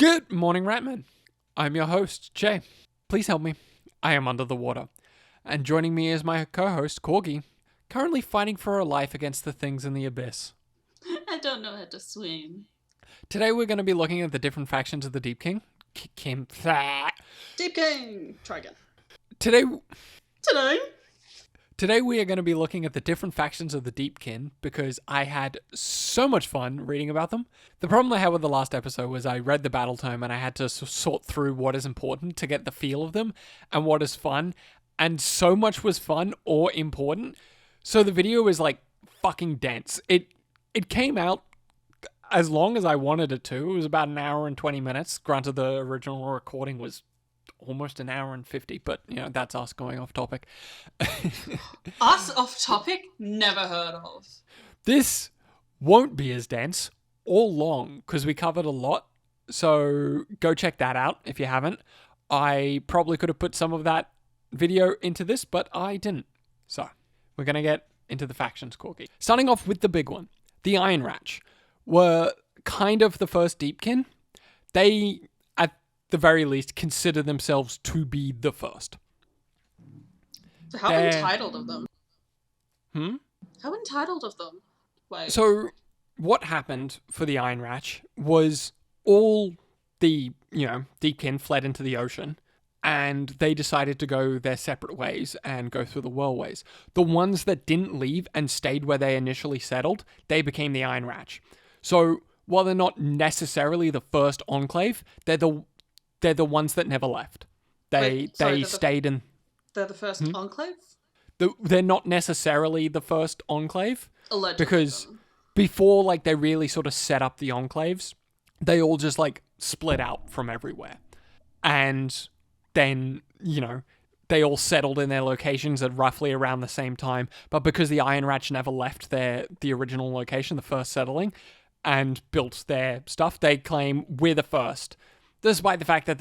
Good morning, Ratman. I'm your host, Jay. Please help me. I am under the water. And joining me is my co-host, Corgi, currently fighting for her life against the things in the abyss. I don't know how to swim. Today we're going to be looking at the different factions of the Deep King. Deep King! Try again. Today we are going to be looking at the different factions of the Deepkin because I had so much fun reading about them. The problem I had with the last episode was I read the battle tome and I had to sort through what is important to get the feel of them and what is fun. And so much was fun or important. So the video is like fucking dense. It came out as long as I wanted it to. It was about an hour and 20 minutes. Granted, the original recording was almost an hour and 50, but you know, that's us going off topic. Us off topic? Never heard of. This won't be as dense or long because we covered a lot. So go check that out if you haven't. I probably could have put some of that video into this, but I didn't. So we're going to get into the factions, Corgi. Starting off with the big one. The Iron Ratch were kind of the first Deepkin. They, at the very least, consider themselves to be the first. So how entitled of them? How entitled of them? Wait. So what happened for the Iron Ratch was all the, Deepkin fled into the ocean and they decided to go their separate ways and go through the whirlways. The ones that didn't leave and stayed where they initially settled, they became the Iron Ratch. So while they're not necessarily the first enclave, they're the ones that never left. They stayed in. They're the first enclave? They're not necessarily the first enclave. Allegedly. Because before, they really sort of set up the enclaves, they all just, split out from everywhere. And then, they all settled in their locations at roughly around the same time. But because the Iron Ratch never left the original location, the first settling, and built their stuff, they claim we're the first. Despite the fact that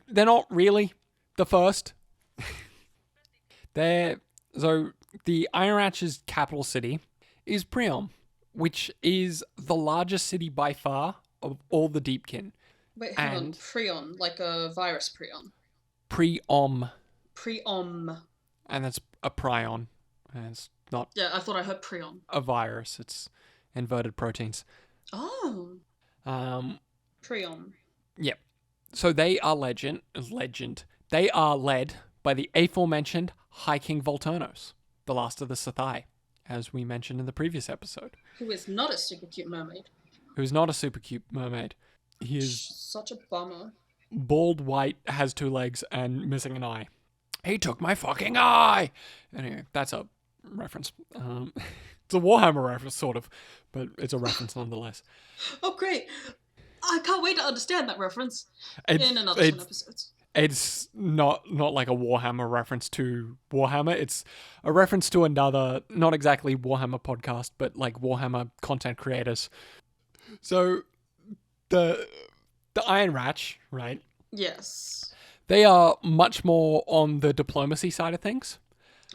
they're not really the first. So the Iron Ratch's capital city is Priom, which is the largest city by far of all the Deepkin. Wait, hang on. Prion, like a virus prion. Priom. Priom. And that's a prion. And it's not... Yeah, I thought I heard prion. A virus. It's inverted proteins. Oh. Prion. Yep. So they are legend. They are led by the aforementioned High King Volturnos, the last of the Sithai, as we mentioned in the previous episode. Who is not a super cute mermaid. He is such a bummer. Bald, white, has 2 legs, and missing an eye. He took my fucking eye! Anyway, that's a reference. It's a Warhammer reference, sort of, but it's a reference nonetheless. Oh, great! I can't wait to understand that reference in another 10 episodes. It's not like a Warhammer reference to Warhammer. It's a reference to another, not exactly Warhammer podcast, but Warhammer content creators. So, the Iron Ratch, right? Yes. They are much more on the diplomacy side of things.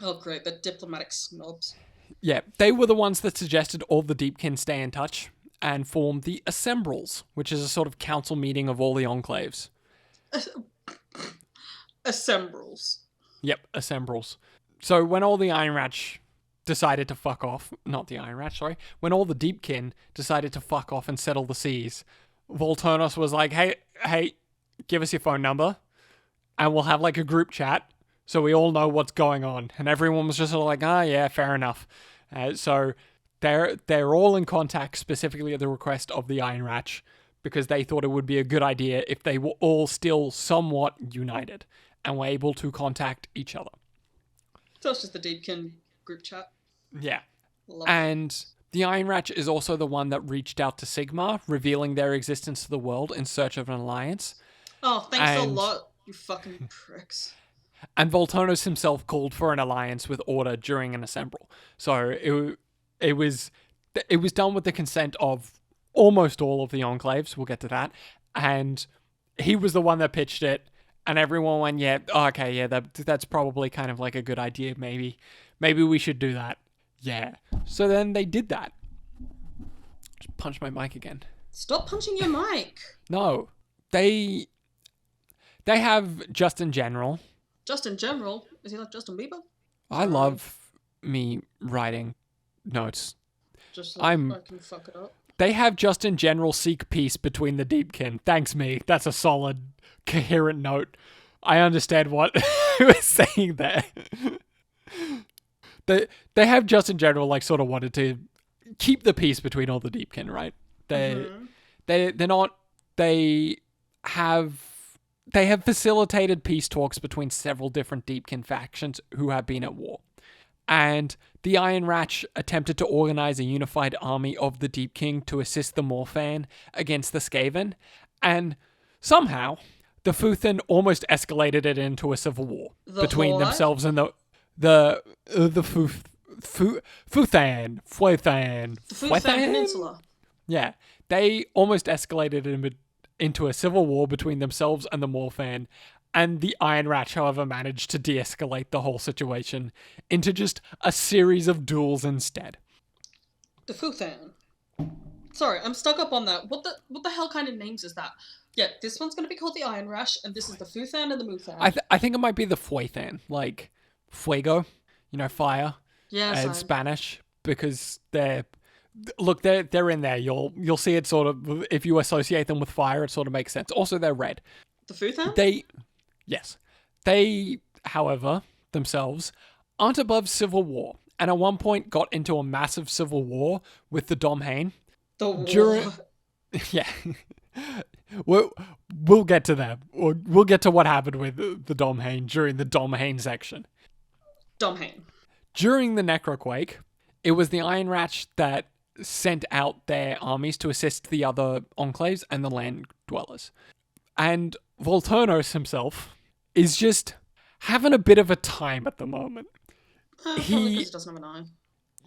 Oh, great. The diplomatic snobs. Yeah, they were the ones that suggested all the Deepkin stay in touch and form the Assembrals, which is a sort of council meeting of all the enclaves. Assembrals. Yep, Assembrals. So when all the Iron Ratch decided to fuck off, not the Iron Ratch, sorry, when all the Deepkin decided to fuck off and settle the seas, Volturnos was like, hey, give us your phone number, and we'll have a group chat so we all know what's going on. And everyone was just sort of yeah, fair enough. So they're all in contact specifically at the request of the Iron Ratch because they thought it would be a good idea if they were all still somewhat united and were able to contact each other. So it's just the Deepkin group chat. Yeah. Love and the Iron Ratch is also the one that reached out to Sigmar, revealing their existence to the world in search of an alliance. Oh, thanks a lot, you fucking pricks. And Volturnos himself called for an alliance with Order during an assembral. So it was done with the consent of almost all of the enclaves. We'll get to that. And he was the one that pitched it. And everyone went, yeah, okay, yeah, that's probably kind of a good idea. Maybe we should do that. Yeah. So then they did that. Just punch my mic again. Stop punching your mic. No. they have just in general. Just in general? Is he like Justin Bieber? I love me writing notes. Just so I can fuck it up. They have just in general seek peace between the Deepkin. Thanks, me. That's a solid, coherent note. I understand what I was saying there. They have just in general like sort of wanted to keep the peace between all the Deepkin, right? They have facilitated peace talks between several different Deepkin factions who have been at war. And the Iron Ratch attempted to organize a unified army of the Deepkin to assist the Morphan against the Skaven, and somehow the Futhan almost escalated it into a civil war between themselves and the Futhan. The Futhan Peninsula. Yeah, they almost escalated it into a civil war between themselves and the Morphan, and the Iron Ratch, however, managed to de-escalate the whole situation into just a series of duels instead. The Futhan. Sorry, I'm stuck up on that. What the hell kind of names is that? Yeah, this one's going to be called the Iron Ratch, and this is the Futhan and the Muthan. I think it might be the Fuethan, like fuego, fire, yeah, Spanish, because they're in there. You'll see it sort of, if you associate them with fire, it sort of makes sense. Also, they're red. The Futhan? Yes. They, however, themselves, aren't above civil war, and at one point got into a massive civil war with the Domhain. The war? Yeah. We'll get to that. We'll get to what happened with the Domhain during the Domhain section. Domhain. During the Necroquake, it was the Iron Ratch that sent out their armies to assist the other enclaves and the land dwellers. And Volturnos himself is just having a bit of a time at the moment. Probably because he doesn't have an eye.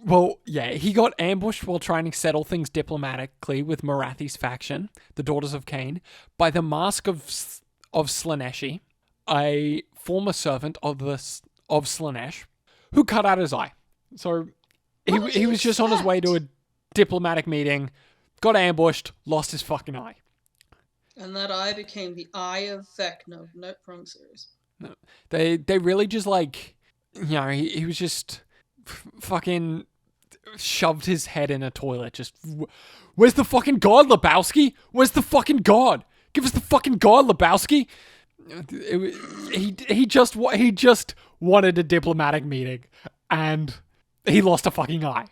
Well, yeah, he got ambushed while trying to settle things diplomatically with Morathi's faction, the Daughters of Cain, by the Mask of Slaaneshi, a former servant of Slaanesh, who cut out his eye. So he was just on his way to a diplomatic meeting, got ambushed, lost his fucking eye. And that eye became the Eye of Vecna. Nope, wrong series. No, they really just like, he was just fucking shoved his head in a toilet. Just, where's the fucking god, Lebowski? Where's the fucking god? Give us the fucking god, Lebowski. He just wanted a diplomatic meeting, and he lost a fucking eye.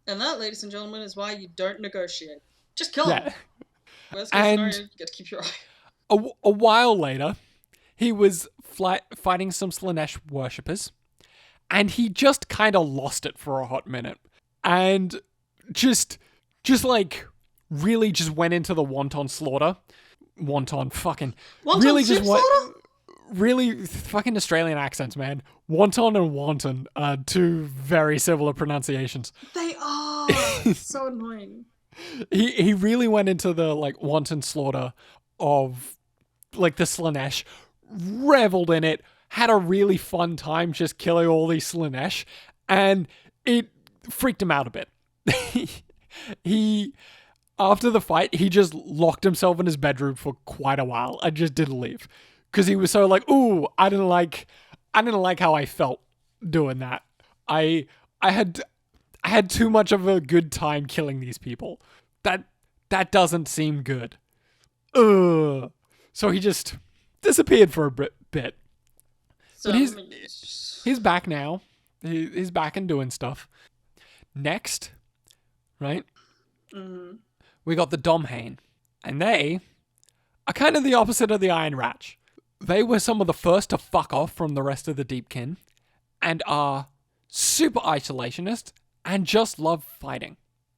And that, ladies and gentlemen, is why you don't negotiate. Just kill him. Worst case scenario, you get to keep your eye. A while later, he was fighting some Slaanesh worshippers, and he just kind of lost it for a hot minute, and just like really just went into the wanton slaughter. Really fucking Australian accents, man. Wonton and wanton are two very similar pronunciations. They are so annoying. He really went into the like wanton slaughter of like the Slaanesh, reveled in it, had a really fun time just killing all these Slaanesh, and it freaked him out a bit. After the fight, he just locked himself in his bedroom for quite a while and just didn't leave. Because he was so like, ooh, I didn't like how I felt doing that. I had too much of a good time killing these people. That doesn't seem good. Ugh. So he just disappeared for a bit. But he's back now. He's back and doing stuff. Next, right? Mm-hmm. We got the Domhain. And they are kind of the opposite of the Iron Ratch. They were some of the first to fuck off from the rest of the Deepkin and are super isolationist and just love fighting.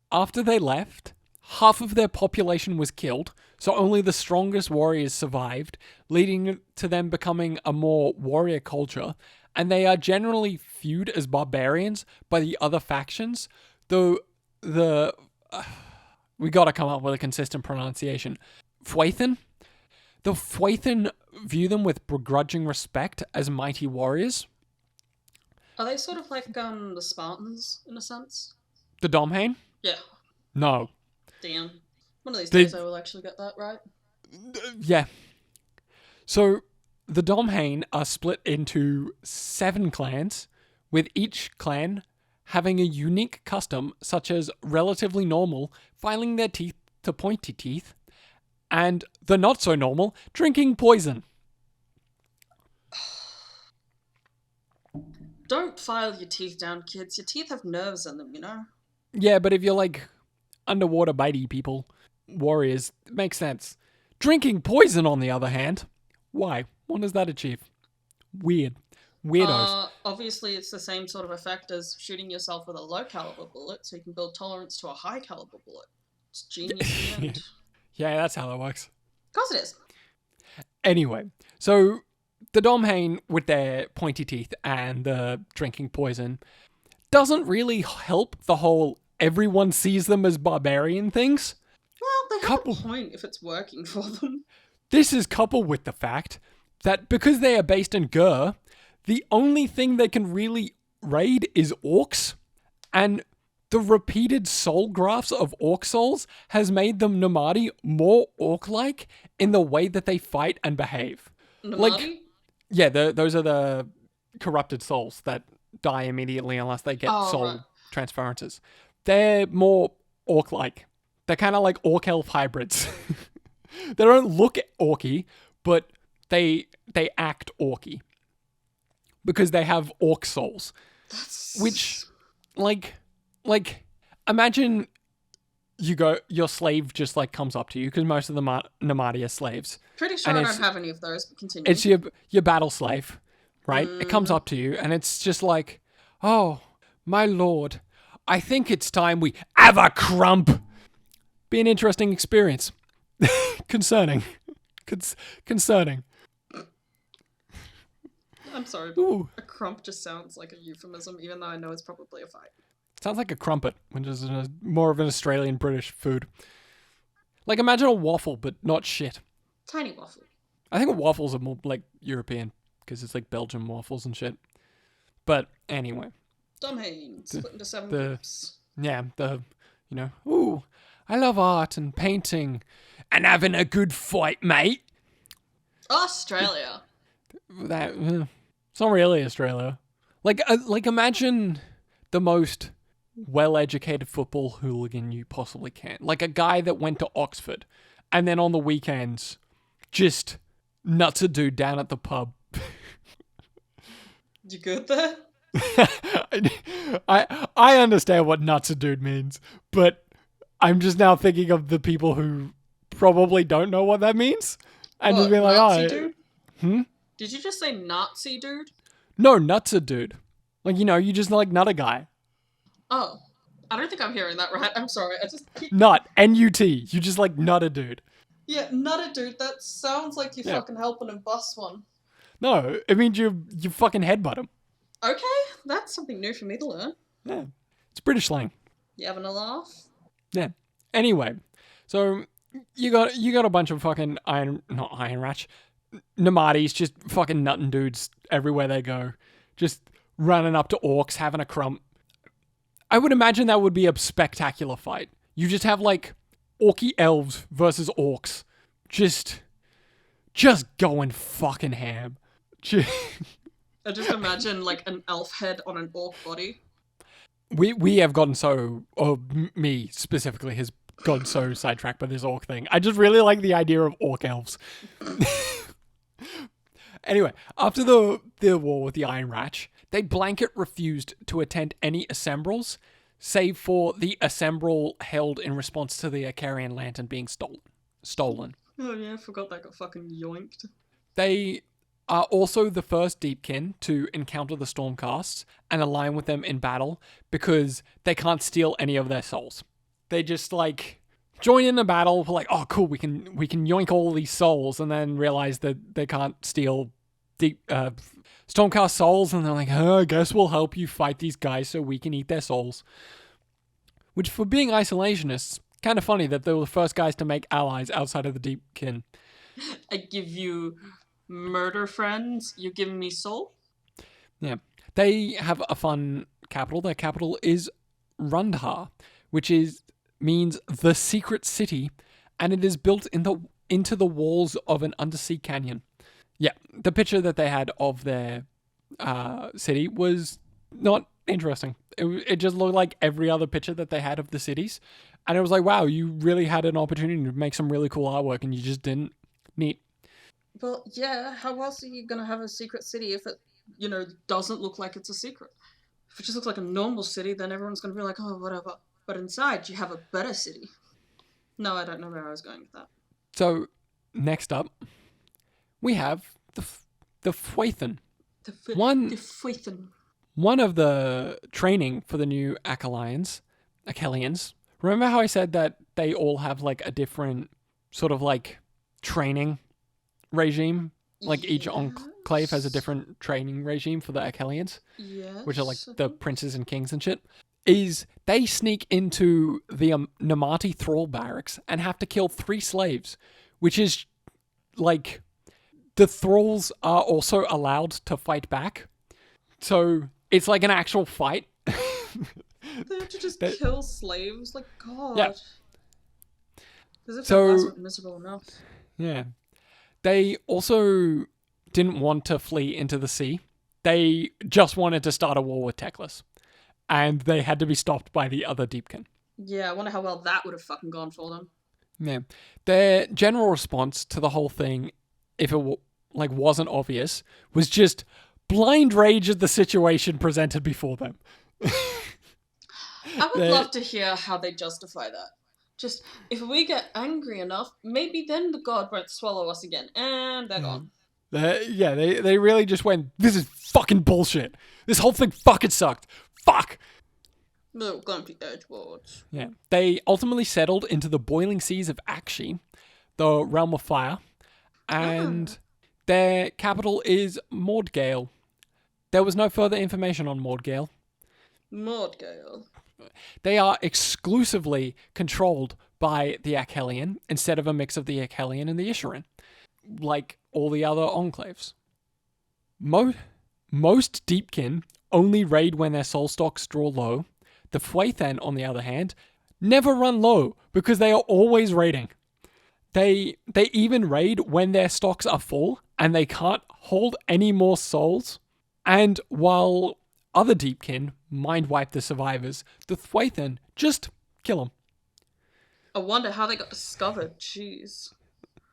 After they left, half of their population was killed, so only the strongest warriors survived, leading to them becoming a more warrior culture, and they are generally viewed as barbarians by the other factions, though we gotta come up with a consistent pronunciation. Fuethan? The Fuethan view them with begrudging respect as mighty warriors. Are they sort of like the Spartans, in a sense? The Domhain? Yeah. No. Damn. One of these days I will actually get that right. Yeah. So the Domhain are split into 7 clans, with each clan having a unique custom, such as relatively normal filing their teeth to pointy teeth, and the not so normal drinking poison. Don't file your teeth down, kids. Your teeth have nerves in them, you know? Yeah, but if you're like underwater bitey people, warriors, it makes sense. Drinking poison, on the other hand, why? What does that achieve? Weird. Weirdos. Obviously, it's the same sort of effect as shooting yourself with a low caliber bullet, so you can build tolerance to a high caliber bullet. It's genius in the end. Yeah, that's how that works. Of course it is. Anyway, so the Domhain with their pointy teeth and the drinking poison doesn't really help the whole everyone sees them as barbarian things. Well, they have a point if it's working for them. This is coupled with the fact that because they are based in Gur, the only thing they can really raid is orcs, and the repeated soul grafts of orc souls has made them Nomadi more orc-like in the way that they fight and behave. Nomadi? Like, yeah, those are the corrupted souls that die immediately unless they get soul transferences. They're more orc-like. They're kind of like orc-elf hybrids. They don't look orky, but they act orky. Because they have orc souls. Which, like, imagine your slave just, like, comes up to you, because most of the Nomadi are slaves. Pretty sure I don't have any of those, but continue. It's your battle slave, right? It comes up to you, and it's just like, oh, my lord, I think it's time we have a crump. Be an interesting experience. Concerning. Concerning. I'm sorry, but a crump just sounds like a euphemism, even though I know it's probably a fight. Sounds like a crumpet, which is more of an Australian British food. Like, imagine a waffle, but not shit. Tiny waffle. I think waffles are more, like, European, because it's, like, Belgian waffles and shit. But, anyway. Domhain, split into 7 groups. Yeah, ooh, I love art and painting, and having a good fight, mate. Australia. It's not really Australia. Like imagine the most well-educated football hooligan you possibly can. Like a guy that went to Oxford and then on the weekends just nuts a dude down at the pub. You good there? I understand what nuts a dude means, but I'm just now thinking of the people who probably don't know what that means. And just being like, Nazi oh, dude? Did you just say Nazi dude? No, nuts a dude. Like, you just like nut a guy. Oh. I don't think I'm hearing that right. I'm sorry. I just keep... Nut. N-U-T. You just like nut a dude. Yeah, nut a dude. That sounds like you're fucking helping him bust one. No, it means you fucking headbutt him. Okay, that's something new for me to learn. Yeah. It's British slang. You having a laugh? Yeah. Anyway, so you got a bunch of fucking ratch. Nomadis just fucking nutting dudes everywhere they go. Just running up to orcs, having a crump. I would imagine that would be a spectacular fight. You just have like orky elves versus orcs. Just going fucking ham. I just imagine like an elf head on an orc body. We have gotten so, or me specifically has gotten so sidetracked by this orc thing. I just really like the idea of orc elves. Anyway, after the war with the Iron Ratch, they blanket refused to attend any assembrals, save for the assembral held in response to the Icarian lantern being stolen. Oh yeah, I forgot that got fucking yoinked. They are also the first Deepkin to encounter the Stormcasts and align with them in battle because they can't steal any of their souls. They just like join in a battle, like, oh cool, we can yoink all these souls, and then realize that they can't steal Stormcast souls, and they're like, oh, I guess we'll help you fight these guys so we can eat their souls. Which, for being isolationists, kind of funny that they were the first guys to make allies outside of the Deepkin. I give you murder friends, you give me soul? Yeah. They have a fun capital. Their capital is Rundhar, which means the secret city, and it is built in the into the walls of an undersea canyon. Yeah, the picture that they had of their city was not interesting. It just looked like every other picture that they had of the cities. And it was like, wow, you really had an opportunity to make some really cool artwork and you just didn't. Neat. Well, yeah, how else are you gonna have a secret city if it, doesn't look like it's a secret? If it just looks like a normal city, then everyone's gonna be like, oh, whatever. But inside, you have a better city. No, I don't know where I was going with that. So, next up, we have the futhan. The futhan. One of the training for the new Achelians. Remember how I said that they all have like a different sort of like training regime? Like each enclave has a different training regime for the Achelians, Yes. which are like the princes and kings and shit. Is they sneak into the Namati thrall barracks and have to kill 3 slaves, which is like the thralls are also allowed to fight back. So it's like an actual fight. They have to just kill slaves? Like, God. Yeah. As if So, that wasn't miserable enough. Yeah. They also didn't want to flee into the sea. They just wanted to start a war with Teclis. And they had to be stopped by the other Deepkin. Yeah, I wonder how well that would have fucking gone for them. Yeah. Their general response to the whole thing, if it wasn't obvious, was just blind rage at the situation presented before them. I would love to hear how they justify that. Just, if we get angry enough, maybe then the god won't swallow us again. And they're gone. They really just went, this is fucking bullshit. This whole thing fucking sucked. Fuck! Little grumpy edgewords. Yeah. They ultimately settled into the boiling seas of Akshi, the realm of fire, and their capital is Mordgale. There was no further information on Mordgale. Mordgale. They are exclusively controlled by the Achelian instead of a mix of the Achelian and the Isharan, like all the other enclaves. Most Deepkin only raid when their soul stocks draw low. The futhan, on the other hand, never run low because they are always raiding. They even raid when their stocks are full and they can't hold any more souls. And while other Deepkin mind wipe the survivors, the futhan just kill them. I wonder how they got discovered. Jeez.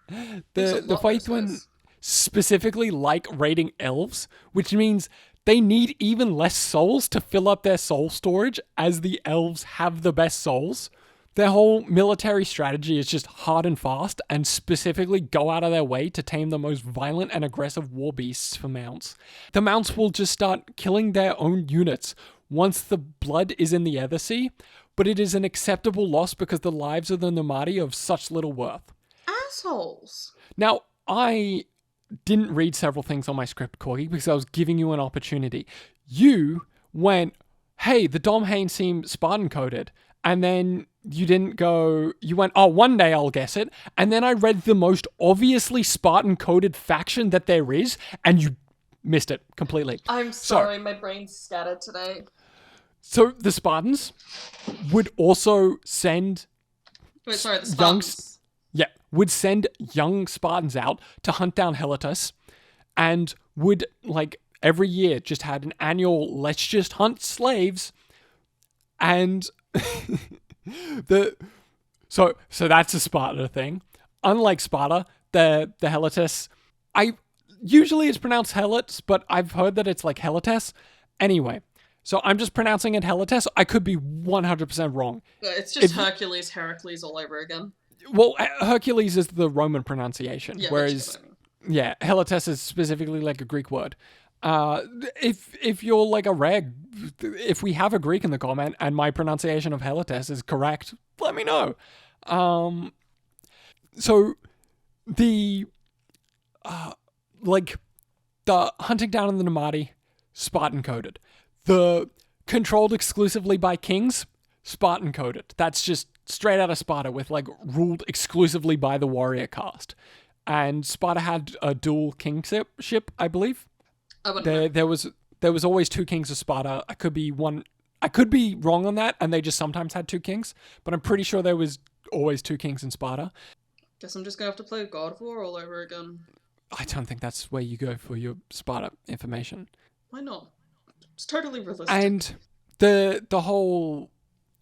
The futhan specifically like raiding elves, which means they need even less souls to fill up their soul storage, as the elves have the best souls. Their whole military strategy is just hard and fast, and specifically go out of their way to tame the most violent and aggressive war beasts for mounts. The mounts will just start killing their own units once the blood is in the Ether Sea, but it is an acceptable loss because the lives of the Nomadi are of such little worth. Assholes. Now, I didn't read several things on my script, Corgi, because I was giving you an opportunity. You went, hey, the Domhain seem Spartan-coded. And then you didn't go, you went, oh, one day I'll guess it. And then I read the most obviously Spartan-coded faction that there is, and you missed it completely. I'm sorry, my brain's scattered today. So the Spartans would also send... Wait, sorry, the Spartans. Would send young Spartans out to hunt down Helotus, and would, every year just had an annual let's just hunt slaves. And so that's a Sparta thing. Unlike Sparta, the Helotus, usually it's pronounced Helots, but I've heard that it's like Helotes. Anyway, so I'm just pronouncing it Helotes. I could be 100% wrong. It's just Heracles all over again. Well, Hercules is the Roman pronunciation, whereas, Helotes is specifically like a Greek word. If you're like a reg, if we have a Greek in the comment and my pronunciation of Helotes is correct, let me know. So the the hunting down in the Nomadi, Spartan coded. The controlled exclusively by kings, Spartan coded. That's just straight out of Sparta with ruled exclusively by the warrior caste. And Sparta had a dual kingship, I believe. There was always 2 kings of Sparta. I could be wrong on that, and they just sometimes had 2 kings, but I'm pretty sure there was always 2 kings in Sparta. Guess I'm just gonna have to play God of War all over again. I don't think that's where you go for your Sparta information. Why not? It's totally realistic. And the whole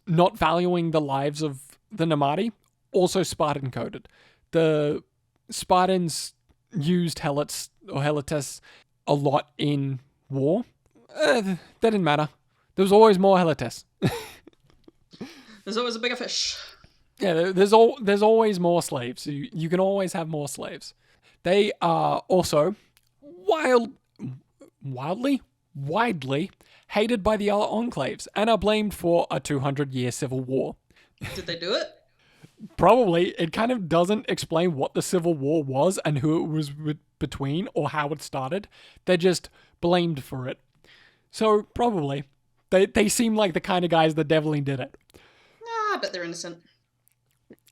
not valuing the lives of the Namadi, also Spartan coded. The Spartans used helots or helotes a lot in war. That didn't matter. There was always more helotes. There's always a bigger fish. Yeah, there's always more slaves. You can always have more slaves. They are also widely hated by the other enclaves and are blamed for a 200-year civil war. Did they do it? Probably. It kind of doesn't explain what the civil war was and who it was between or how it started. They're just blamed for it. So probably. They seem like the kind of guys that definitely did it. I bet they're innocent.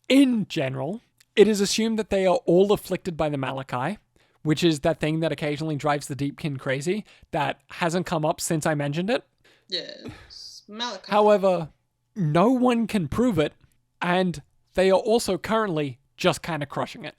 In general, it is assumed that they are all afflicted by the Malachi, which is that thing that occasionally drives the Deepkin crazy that hasn't come up since I mentioned it. Yeah, it's Malachi. However, no one can prove it, and they are also currently just kind of crushing it.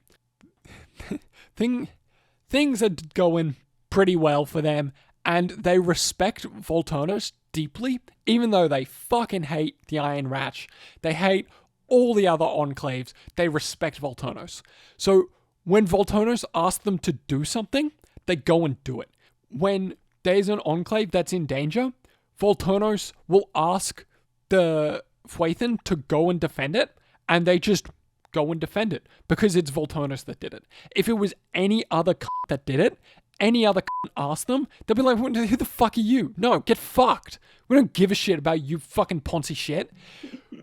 Things are going pretty well for them, and they respect Volturnus deeply, even though they fucking hate the Iron Ratch. They hate all the other enclaves. They respect Volturnus. So when Volturnus asks them to do something, they go and do it. When there's an enclave that's in danger, Volturnus will ask the futhan to go and defend it, and they just go and defend it because it's Volturnus that did it. If it was any other that did it, any other asked them, they'd be like, who the fuck are you? No, get fucked. We don't give a shit about you fucking Ponzi shit.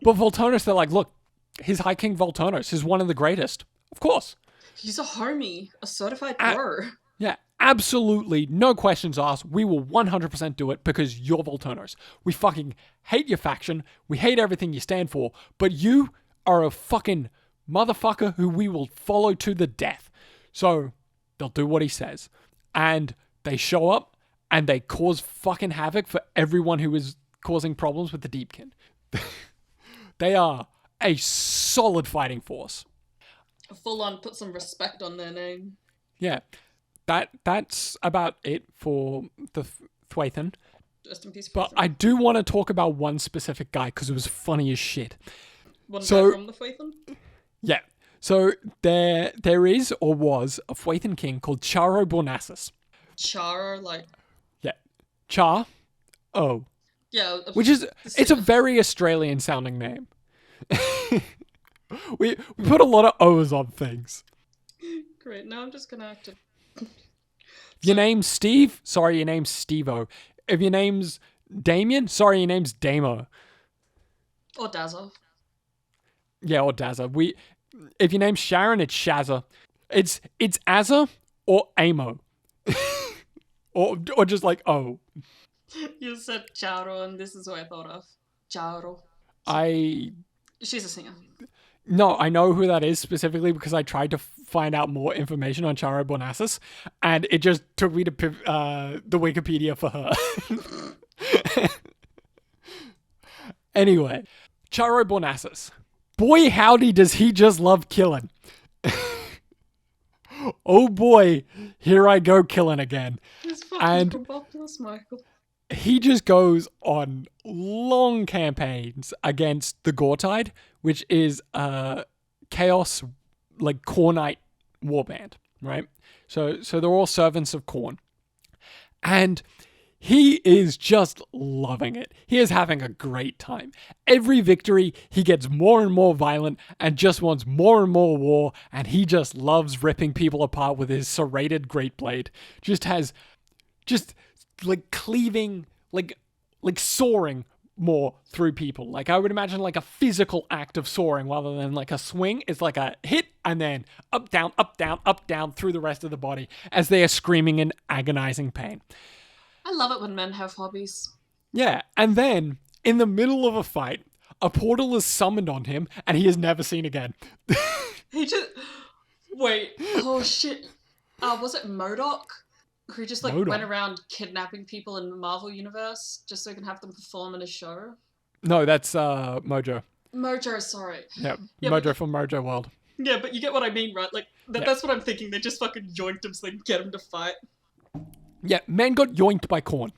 But Volturnus, they're like, look, he's High King Volturnus. He's one of the greatest. Of course. He's a homie, a certified bro. Yeah, absolutely. No questions asked. We will 100% do it because you're Volturnus. We fucking hate your faction. We hate everything you stand for. But you are a fucking motherfucker who we will follow to the death. So they'll do what he says. And they show up and they cause fucking havoc for everyone who is causing problems with the Deepkin. They are a solid fighting force. Full on put some respect on their name. Yeah. That's about it for the futhan. Rest in peace. But I do want to talk about one specific guy because it was funny as shit. One guy from the futhan? Yeah. So there is or was a futhan king called Charo Bornassus. Charo, like... Yeah. Char. Oh. Yeah. Which is... It's a very Australian sounding name. we put a lot of O's on things. Great. Now I'm just going to have to... Your name's Steve? Sorry, your name's Steve-O. If your name's Damien? Sorry, your name's Damo. Or Dazza. Yeah, or Dazza. If your name's Sharon, it's Shazza. It's Azza or Amo. or just like O. You said Charo, and this is what I thought of. Charo. She's a singer. No, I know who that is specifically because I tried to find out more information on Charo Bornassus, and it just took me to the Wikipedia for her. Anyway, Charo Bornassus. Boy, howdy, does he just love killing. Oh boy, here I go killing again. He's fucking ridiculous, Michael. He just goes on long campaigns against the Gortide, which is a chaos, like, Khornite warband, right? So they're all servants of Khorne. And he is just loving it. He is having a great time. Every victory, he gets more and more violent and just wants more and more war, and he just loves ripping people apart with his serrated great blade. Just like cleaving, like soaring more through people. Like, I would imagine like a physical act of soaring rather than like a swing. It's like a hit and then up, down, up, down, up, down through the rest of the body as they are screaming in agonizing pain. I love it when men have hobbies. Yeah, and then in the middle of a fight, a portal is summoned on him and he is never seen again. He just... Wait. Oh shit. Was it MODOK? Who just like MODOK? went around kidnapping people in the Marvel universe just so he can have them perform in a show? No, that's Mojo. Mojo, sorry. Yeah, Yeah, Mojo from Mojo World. Yeah, but you get what I mean, right? Like, Yeah. that's what I'm thinking. They just fucking yoinked him so they can get him to fight. Yeah, man got yoinked by Khorne.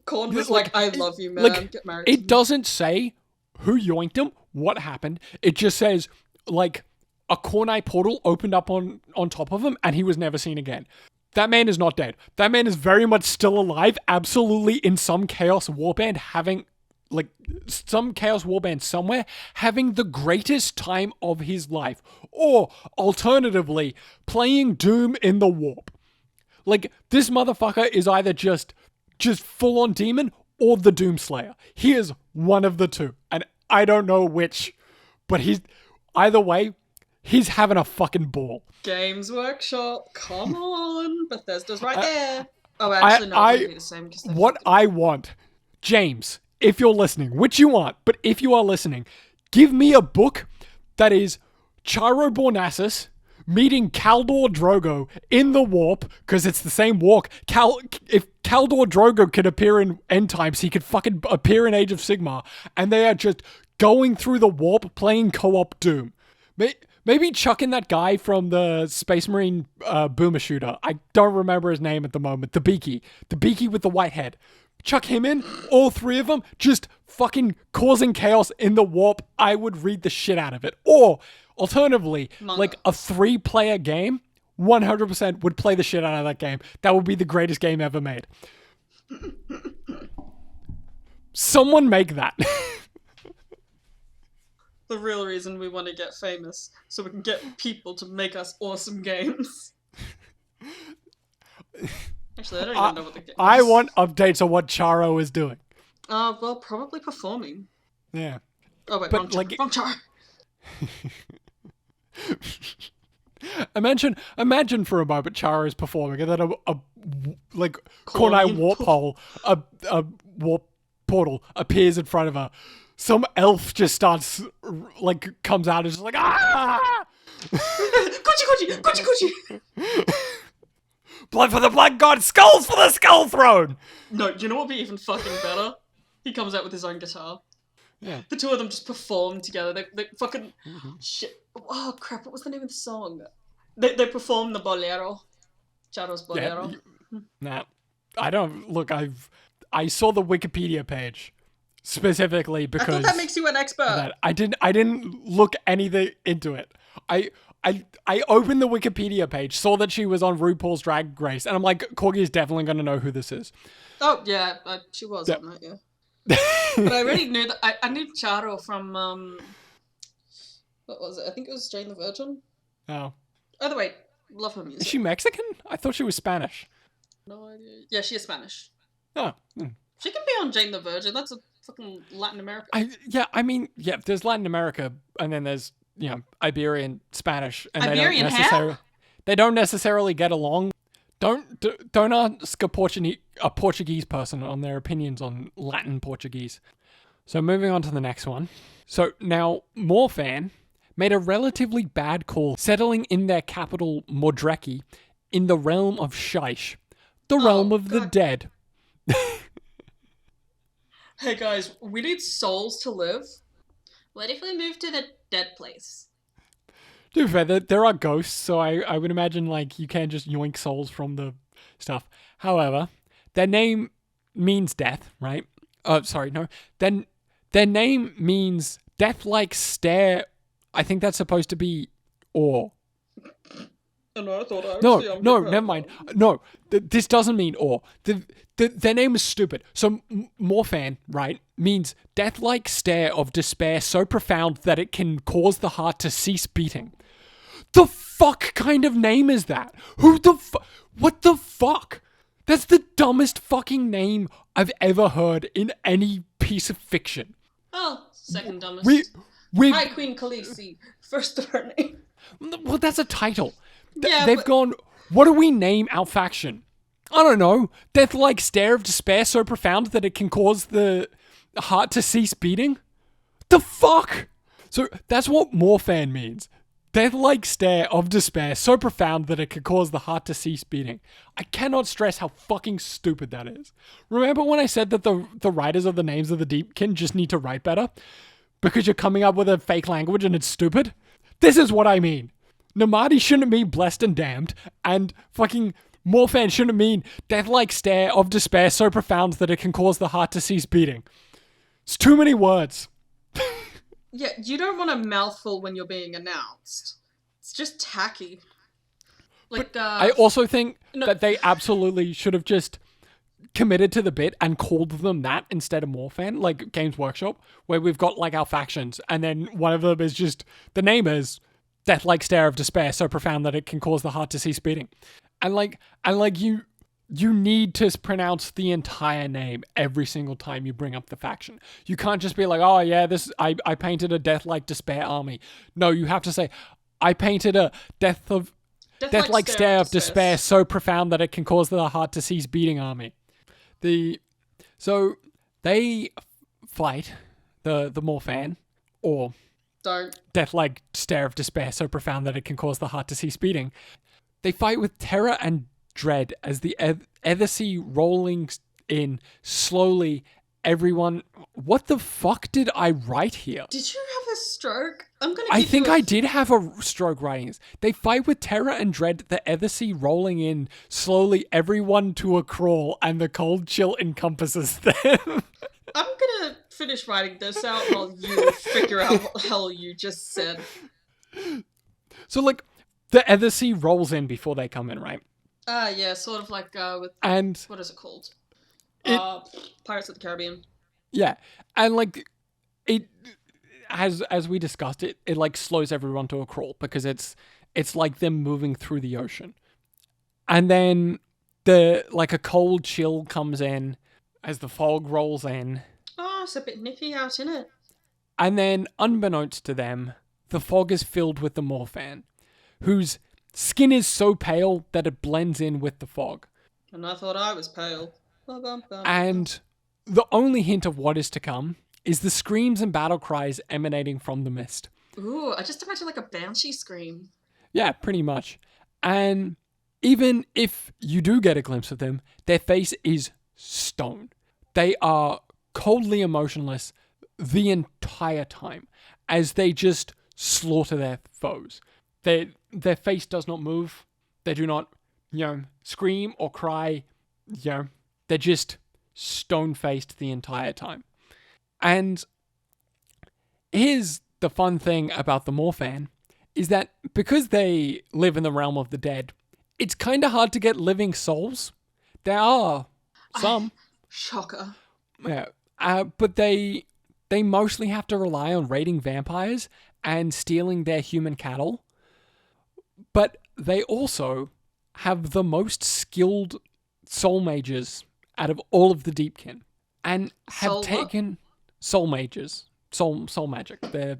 Khorne was like, I love you, man. Like, Get married to it me. doesn't say who yoinked him, what happened. It just says, like, a Khorne portal opened up on top of him and he was never seen again. That man is not dead. That man is very much still alive, absolutely in some Chaos Warband having, like, some Chaos Warband somewhere, having the greatest time of his life. Or, alternatively, playing Doom in the Warp. Like, this motherfucker is either just full-on demon or the Doomslayer. He is one of the two. And I don't know which. But either way, he's having a fucking ball. Games Workshop, come on. Bethesda's right there. Oh, actually, no, it would be the same. What I want, James, if you're listening, which you aren't, but if you are listening, give me a book that is Charo Bornassus meeting Kaldor Drogo in the Warp, because it's the same walk. If Kaldor Drogo could appear in End Times, he could fucking appear in Age of Sigmar, and they are just going through the Warp playing co-op Doom. Maybe chuck in that guy from the Space Marine boomer shooter. I don't remember his name at the moment. The Beaky with the white head. Chuck him in, all three of them, just fucking causing chaos in the Warp. I would read the shit out of it. Or, alternatively, like a 3-player game, 100% would play the shit out of that game. That would be the greatest game ever made. Someone make that. The real reason we want to get famous, so we can get people to make us awesome games. Actually, I don't even know what the game is. I want updates on what Charo is doing. Well, probably performing. Yeah. Oh wait, but wrong Charo. Imagine for a moment Charo is performing, and then a Khorne warp hole, a warp portal appears in front of her. Some elf just starts, like, comes out and is just like, ah! Corgi! Blood for the blood god, skulls for the skull throne! No, you know what would be even fucking better? He comes out with his own guitar. Yeah. The two of them just perform together. They fucking... Shit. Oh, crap, what was the name of the song? They perform the bolero. Charo's bolero. Yeah. Nah. I don't... Look, I saw the Wikipedia page. Specifically because... I thought that makes you an expert. I didn't look anything into it. I opened the Wikipedia page, saw that she was on RuPaul's Drag Race, and I'm like, Corgi is definitely going to know who this is. Oh, yeah, she was on that, yeah. But I already knew that. I knew Charo from, what was it? I think it was Jane the Virgin. Oh. Either way, love her music. Is she Mexican? I thought she was Spanish. No idea. Yeah, she is Spanish. Oh. She can be on Jane the Virgin. That's a fucking Latin America. There's Latin America, and then there's, Iberian Spanish. And they don't necessarily get along. Don't ask a Portuguese person on their opinions on Latin Portuguese. So moving on to the next one. So now Morfan made a relatively bad call settling in their capital Mordreki in the realm of Shaish, the realm of the dead. Hey guys, we need souls to live. What if we move to the dead place? To be fair, there are ghosts, so I would imagine, like, you can just yoink souls from the stuff. However, their name means death, right? Sorry, no. Then their name means death-like stare. I think that's supposed to be awe. No, I thought No, never mind. No, this doesn't mean awe. Their name is stupid. So Morfan, right, means death-like stare of despair so profound that it can cause the heart to cease beating. The fuck kind of name is that? What the fuck? That's the dumbest fucking name I've ever heard in any piece of fiction. Oh, second dumbest. Hi, Queen Khaleesi. First of her name. Well, that's a title. Yeah, They've gone, what do we name our faction? I don't know. Death-like stare of despair so profound that it can cause the heart to cease beating? The fuck? So that's what Morfan means. Death-like stare of despair so profound that it could cause the heart to cease beating. I cannot stress how fucking stupid that is. Remember when I said that the writers of the names of the Deepkin just need to write better? Because you're coming up with a fake language and it's stupid? This is what I mean. Namati shouldn't mean blessed and damned, and fucking Morphan shouldn't mean death-like stare of despair so profound that it can cause the heart to cease beating. It's too many words. Yeah, you don't want a mouthful when you're being announced. It's just tacky. Like, I also think that they absolutely should have just committed to the bit and called them that instead of Morphan, like Games Workshop, where we've got like our factions, and then one of them is just, the name is death-like stare of despair so profound that it can cause the heart to cease beating. And you need to pronounce the entire name every single time you bring up the faction. You can't just be like, oh yeah, I painted a death-like despair army. No, you have to say, I painted a death-like stare of despair so profound that it can cause the heart to cease beating army. So they fight the Morphan, or don't. Death-like stare of despair so profound that it can cause the heart to cease beating. They fight with terror and dread as the Ethersea rolling in slowly. Everyone, what the fuck did I write here? Did you have a stroke? I think I did have a stroke writing this. They fight with terror and dread, the Ethersea rolling in slowly, everyone to a crawl, and the cold chill encompasses them. I'm gonna finish writing this out while you figure out what the hell you just said. So, like, the Ethersea rolls in before they come in, right? Yeah, sort of like with... And what is it called? Pirates of the Caribbean. Yeah, and like, it, as we discussed, it like slows everyone to a crawl because it's like them moving through the ocean. And then a cold chill comes in as the fog rolls in. Oh, it's a bit nippy out, isn't it? And then, unbeknownst to them, the fog is filled with the Morphan, whose skin is so pale that it blends in with the fog. And I thought I was pale. And the only hint of what is to come is the screams and battle cries emanating from the mist. Ooh, I just imagine like a banshee scream. Yeah, pretty much. And even if you do get a glimpse of them, their face is stone. They are coldly emotionless the entire time as they just slaughter their foes. Their face does not move. They do not, scream or cry. They're just stone-faced the entire time. And here's the fun thing about the Morphan, is that because they live in the realm of the dead, it's kind of hard to get living souls. There are some. Shocker. Yeah. But they mostly have to rely on raiding vampires and stealing their human cattle. But they also have the most skilled soul mages out of all of the Deepkin, and have taken soul mages, soul magic. They're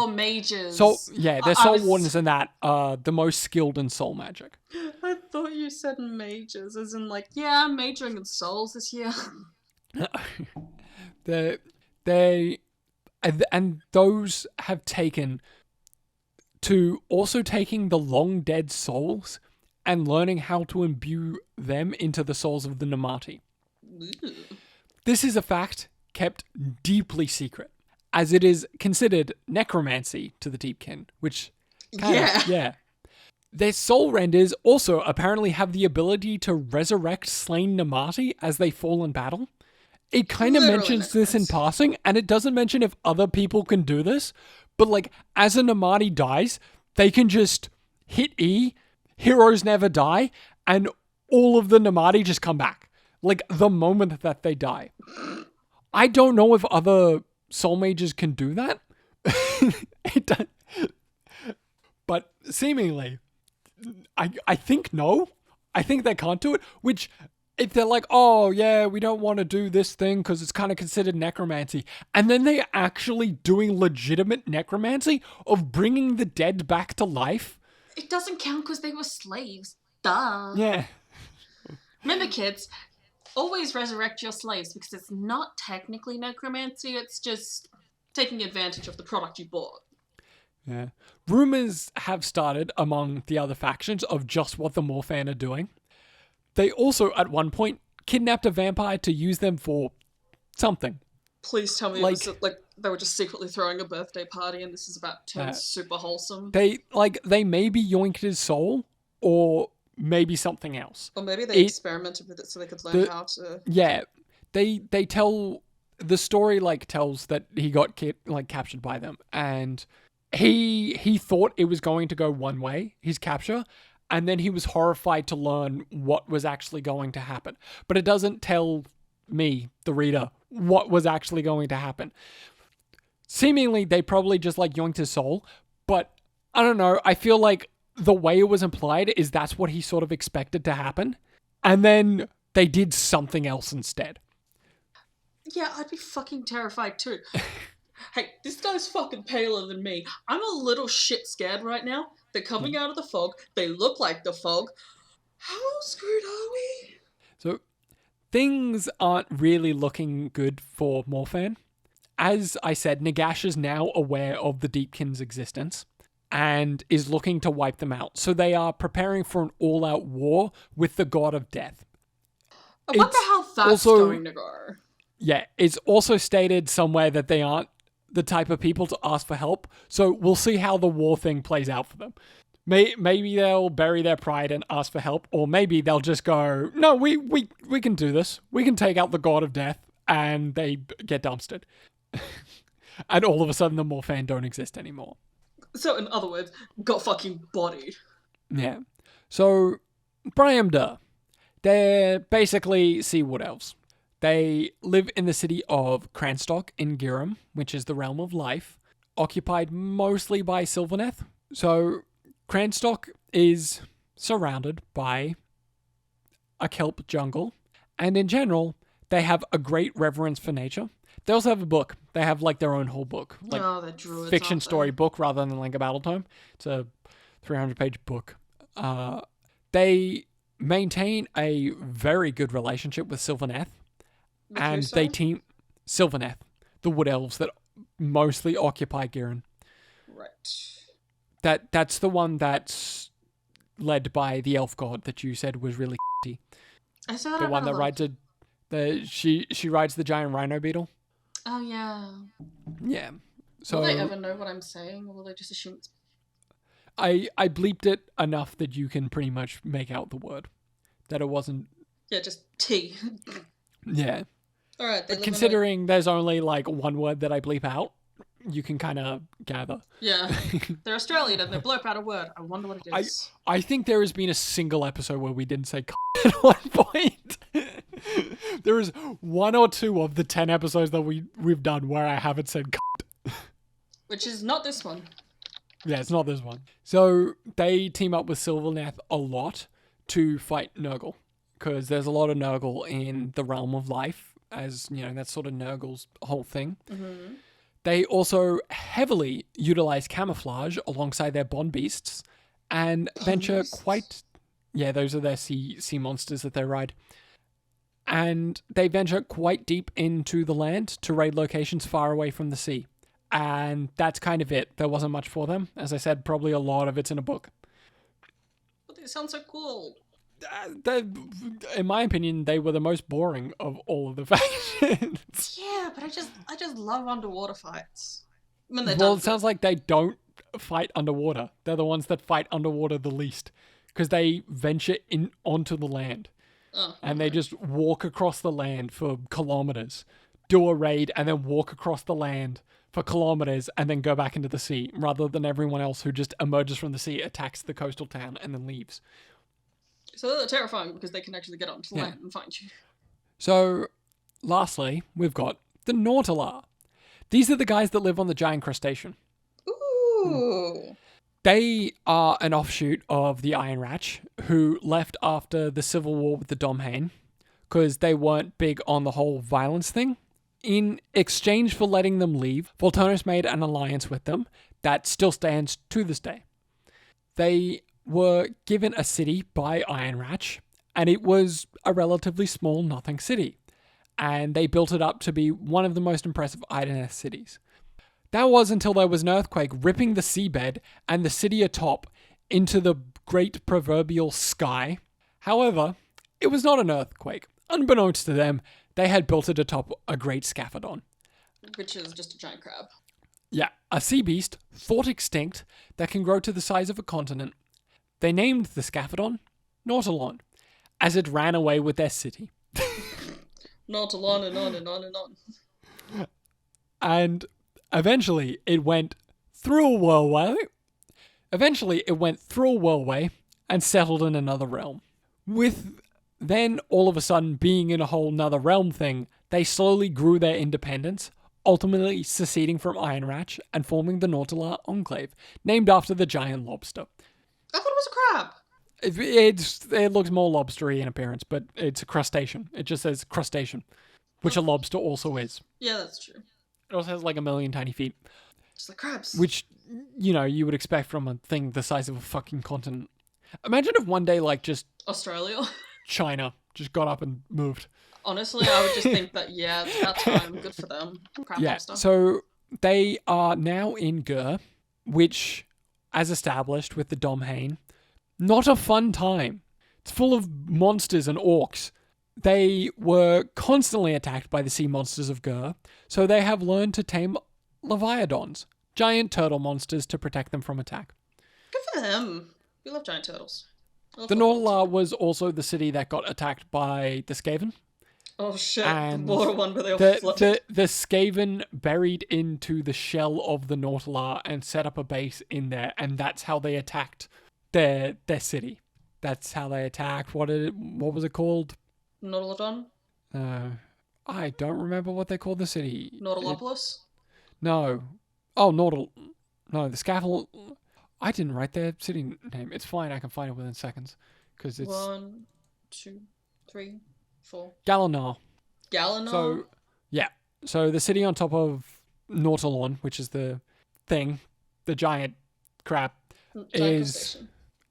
mages. They're soul wardens and that are the most skilled in soul magic. I thought you said mages, as in like, yeah, I'm majoring in souls this year. And those have taken to also taking the long dead souls and learning how to imbue them into the souls of the Namati. Ooh. This is a fact kept deeply secret, as it is considered necromancy to the Deepkin, which Their soul renders also apparently have the ability to resurrect slain Namati as they fall in battle. It kind of mentions this in passing, and it doesn't mention if other people can do this, but like, as a Namati dies, they can just hit E, heroes never die, and all of the Namati just come back. Like, the moment that they die. I don't know if other soul mages can do that. But seemingly, I think no. I think they can't do it, which... if they're like, oh, yeah, we don't want to do this thing because it's kind of considered necromancy, and then they're actually doing legitimate necromancy of bringing the dead back to life. It doesn't count because they were slaves. Duh. Yeah. Remember, kids, always resurrect your slaves because it's not technically necromancy, it's just taking advantage of the product you bought. Yeah. Rumors have started among the other factions of just what the Morphan are doing. They also, at one point, kidnapped a vampire to use them for something. Please tell me like, it was like they were just secretly throwing a birthday party, and this is about to turn super wholesome. They maybe yoinked his soul, or maybe something else. Or maybe they experimented with it so they could learn how to. Yeah, they tell the story tells that he got captured by them, and he thought it was going to go one way, his capture, and then he was horrified to learn what was actually going to happen. But it doesn't tell me, the reader, what was actually going to happen. Seemingly, they probably just yoinked his soul, but I don't know. I feel like the way it was implied is that's what he sort of expected to happen, and then they did something else instead. Yeah, I'd be fucking terrified too. Hey, this guy's fucking paler than me. I'm a little shit scared right now. They're coming out of the fog. They look like the fog. How screwed are we? So, things aren't really looking good for Morfan. As I said, Nagash is now aware of the Deepkin's existence and is looking to wipe them out. So they are preparing for an all-out war with the god of death. I wonder how that's going to go. Yeah, it's also stated somewhere that they aren't the type of people to ask for help, so we'll see how the war thing plays out for them. Maybe they'll bury their pride and ask for help, or maybe they'll just go, no, we can do this. We can take out the god of death, and they get dumpstered. And all of a sudden the Morfan don't exist anymore. So in other words, got fucking bodied. Yeah. So, briomdar, they're basically seawood elves. They live in the city of Cranstock in Giram, which is the realm of life, occupied mostly by Sylvaneth. So, Cranstock is surrounded by a kelp jungle, and in general, they have a great reverence for nature. They also have a book. They have their own whole book, they're druids, fiction story book rather than a battle tome. It's a 300-page book. They maintain a very good relationship with Sylvaneth. And they team Sylvaneth, the wood elves that mostly occupy Giran. Right. That's the one that's led by the elf god that you said was really I saw the one that rides she rides the giant rhino beetle. Oh yeah. Yeah. So will they ever know what I'm saying, or will they just assume it's? I bleeped it enough that you can pretty much make out the word. That it wasn't. Yeah, just T. Yeah. All right. But considering there's only one word that I bleep out, you can kind of gather. Yeah. They're Australian and they blurp out a word. I wonder what it is. I think there has been a single episode where we didn't say at one point. There is one or two of the 10 episodes that we've done where I haven't said which is not this one. Yeah, it's not this one. So they team up with Sylvaneth a lot to fight Nurgle, because there's a lot of Nurgle in the realm of life, as that's sort of Nurgle's whole thing. Mm-hmm. They also heavily utilize camouflage alongside their bond beasts and venture quite. Yeah, those are their sea monsters that they ride. And they venture quite deep into the land to raid locations far away from the sea. And that's kind of it. There wasn't much for them. As I said, probably a lot of it's in a book. But they sound so cool. In my opinion, they were the most boring of all of the factions. Yeah, but I just love underwater fights. I mean, it sounds like they don't fight underwater. They're the ones that fight underwater the least, because they venture in onto the land. And they just walk across the land for kilometers, do a raid, and then walk across the land for kilometers, and then go back into the sea, rather than everyone else who just emerges from the sea, attacks the coastal town, and then leaves. So they're terrifying because they can actually get onto land and find you. So, lastly, we've got the naalar. These are the guys that live on the giant crustacean. Ooh. They are an offshoot of the Iron Ratch, who left after the civil war with the Domhain, because they weren't big on the whole violence thing. In exchange for letting them leave, Volturnus made an alliance with them that still stands to this day. They were given a city by Iron Ratch, and it was a relatively small nothing city, and they built it up to be one of the most impressive Idoneth cities. That was until there was an earthquake ripping the seabed and the city atop into the great proverbial sky. However, it was not an earthquake. Unbeknownst to them, they had built it atop a great scaffoldon. Which is just a giant crab. Yeah, a sea beast, thought extinct, that can grow to the size of a continent. They named the Scaphodon Nautilon, as it ran away with their city. Nautilon and on and on and on. And eventually it went through a whirlway. And settled in another realm. With then all of a sudden being in a whole nother realm thing, they slowly grew their independence, ultimately seceding from Iron Ratch and forming the Nautilon Enclave, named after the giant lobster. I thought it was a crab. It looks more lobstery in appearance, but it's a crustacean. It just says crustacean, which a lobster also is. Yeah, that's true. It also has like 1,000,000 tiny feet. Just like crabs. Which, you would expect from a thing the size of a fucking continent. Imagine if one day, like, just Australia. China just got up and moved. Honestly, I would just think that, yeah, it's about time. Good for them. Crab lobster. So they are now in Gur, which, as established with the Domhain, not a fun time. It's full of monsters and orcs. They were constantly attacked by the sea monsters of Gur, so they have learned to tame leviatons, giant turtle monsters, to protect them from attack. Good for them. We love giant turtles. The Naalar was also the city that got attacked by the Skaven. Oh shit, And the water one where they all flooded. the Skaven buried into the shell of the Nautilus and set up a base in there, and that's how they attacked their city. That's how they attacked. What was it called? Nautilodon? I don't remember what they called the city. Nautilopolis? No. Oh, No, the Scaffold. I didn't write their city name. It's fine. I can find it within seconds. Because it's 1, 2, 3, 4. Galanar. Galanar? So, yeah. So the city on top of Nautilon, which is the thing, the giant crab, is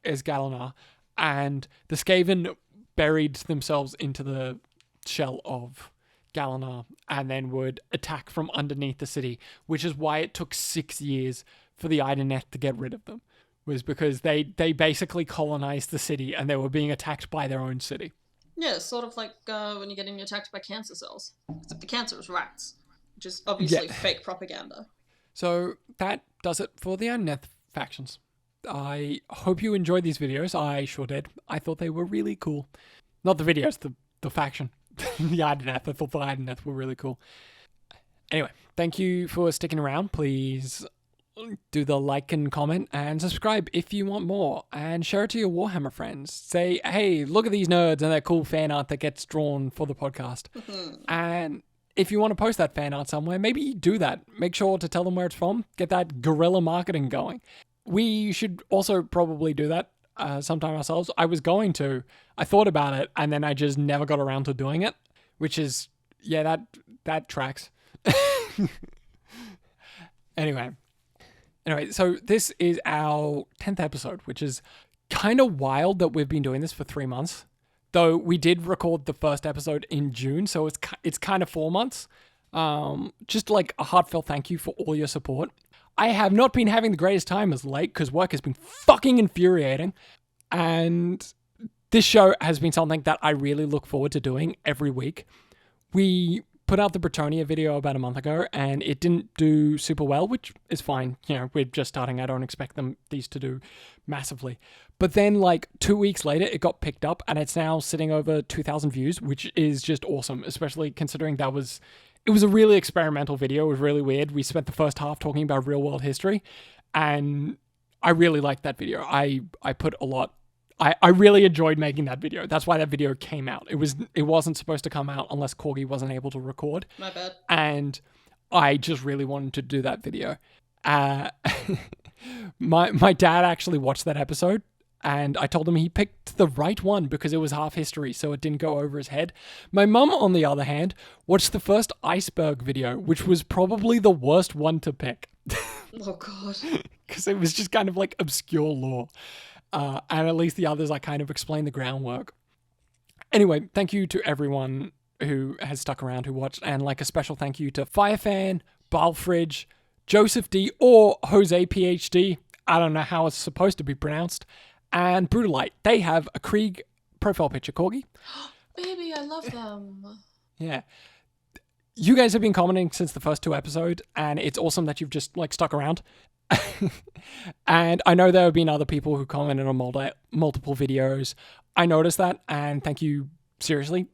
Galanar. And the Skaven buried themselves into the shell of Galanar and then would attack from underneath the city, which is why it took 6 years for the Idoneth to get rid of them, was because they basically colonized the city and they were being attacked by their own city. Yeah, sort of like when you're getting attacked by cancer cells. Except the cancer is rats, which is obviously fake propaganda. So that does it for the Idoneth factions. I hope you enjoyed these videos. I sure did. I thought they were really cool. Not the videos, the faction. The Idoneth. I thought the Idoneth were really cool. Anyway, thank you for sticking around. Please do the like and comment and subscribe if you want more, and share it to your Warhammer friends. Say, hey, look at these nerds and their cool fan art that gets drawn for the podcast. And if you want to post that fan art somewhere, maybe do that. Make sure to tell them where it's from. Get that guerrilla marketing going. We should also probably do that sometime ourselves. I thought about it, and then I just never got around to doing it, which is, yeah, that tracks. Anyway, so this is our 10th episode, which is kind of wild that we've been doing this for 3 months. Though we did record the first episode in June, so it's kind of 4 months. Just like a heartfelt thank you for all your support. I have not been having the greatest time as late because work has been fucking infuriating. And this show has been something that I really look forward to doing every week. We put out the Bretonia video about a month ago and it didn't do super well, which is fine. We're just starting. I don't expect these to do massively. But then like 2 weeks later, it got picked up and it's now sitting over 2,000 views, which is just awesome, especially considering it was a really experimental video. It was really weird. We spent the first half talking about real world history, and I really liked that video. I put a lot. I really enjoyed making that video. That's why that video came out. It wasn't supposed to come out unless Corgi wasn't able to record. My bad. And I just really wanted to do that video. My dad actually watched that episode, and I told him he picked the right one because it was half history, so it didn't go over his head. My mum, on the other hand, watched the first iceberg video, which was probably the worst one to pick. Oh, God. Because it was just kind of like obscure lore. And at least the others, I kind of explained the groundwork. Anyway, thank you to everyone who has stuck around, who watched, and like a special thank you to Firefan, Balfridge, Joseph D, or Jose PhD. I don't know how it's supposed to be pronounced. And Brutalite. They have a Krieg profile picture, Corgi. Baby, I love them. Yeah. you guys have been commenting since the first 2 episodes, and it's awesome that you've just like stuck around. And I know there have been other people who commented on multiple videos. I noticed that, and thank you. Seriously,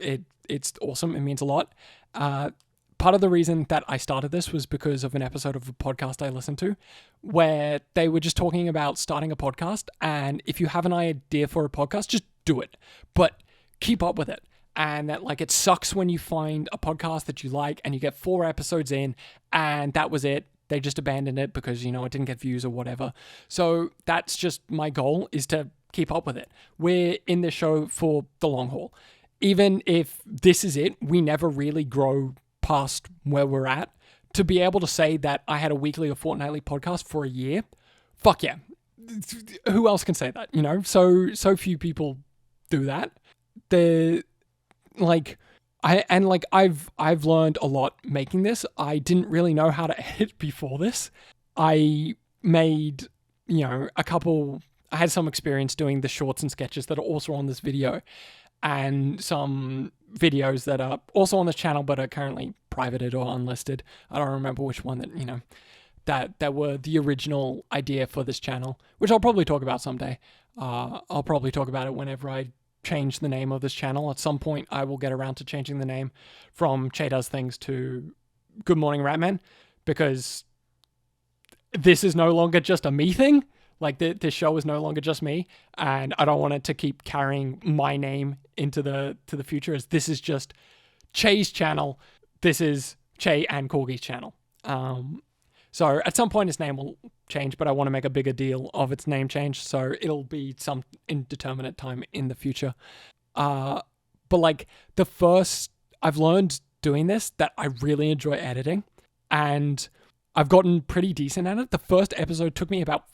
it's awesome. It means a lot. Part of the reason that I started this was because of an episode of a podcast I listened to where they were just talking about starting a podcast. And if you have an idea for a podcast, just do it, but keep up with it. And that, like, it sucks when you find a podcast that you like and you get 4 episodes in and that was it. They just abandoned it because, it didn't get views or whatever. So that's just my goal, is to keep up with it. We're in this show for the long haul. Even if this is it, we never really grow past where we're at. To be able to say that I had a weekly or fortnightly podcast for a year, fuck yeah. Who else can say that? So few people do that. I've learned a lot making this. I didn't really know how to edit before this. I made, I had some experience doing the shorts and sketches that are also on this video, and some videos that are also on this channel but are currently privated or unlisted. I don't remember which one that were the original idea for this channel, which I'll probably talk about someday. I'll probably talk about it whenever I change the name of this channel. At some point, I will get around to changing the name from Che Does Things to Good Morning Ratman, because this is no longer just a me thing. Like, this show is no longer just me, and I don't want it to keep carrying my name into the future, as this is just Che's channel. This is Che and Corgi's channel. So at some point its name will change, but I want to make a bigger deal of its name change, so it'll be some indeterminate time in the future. But like, I've learned doing this that I really enjoy editing, and I've gotten pretty decent at it. The first episode took me about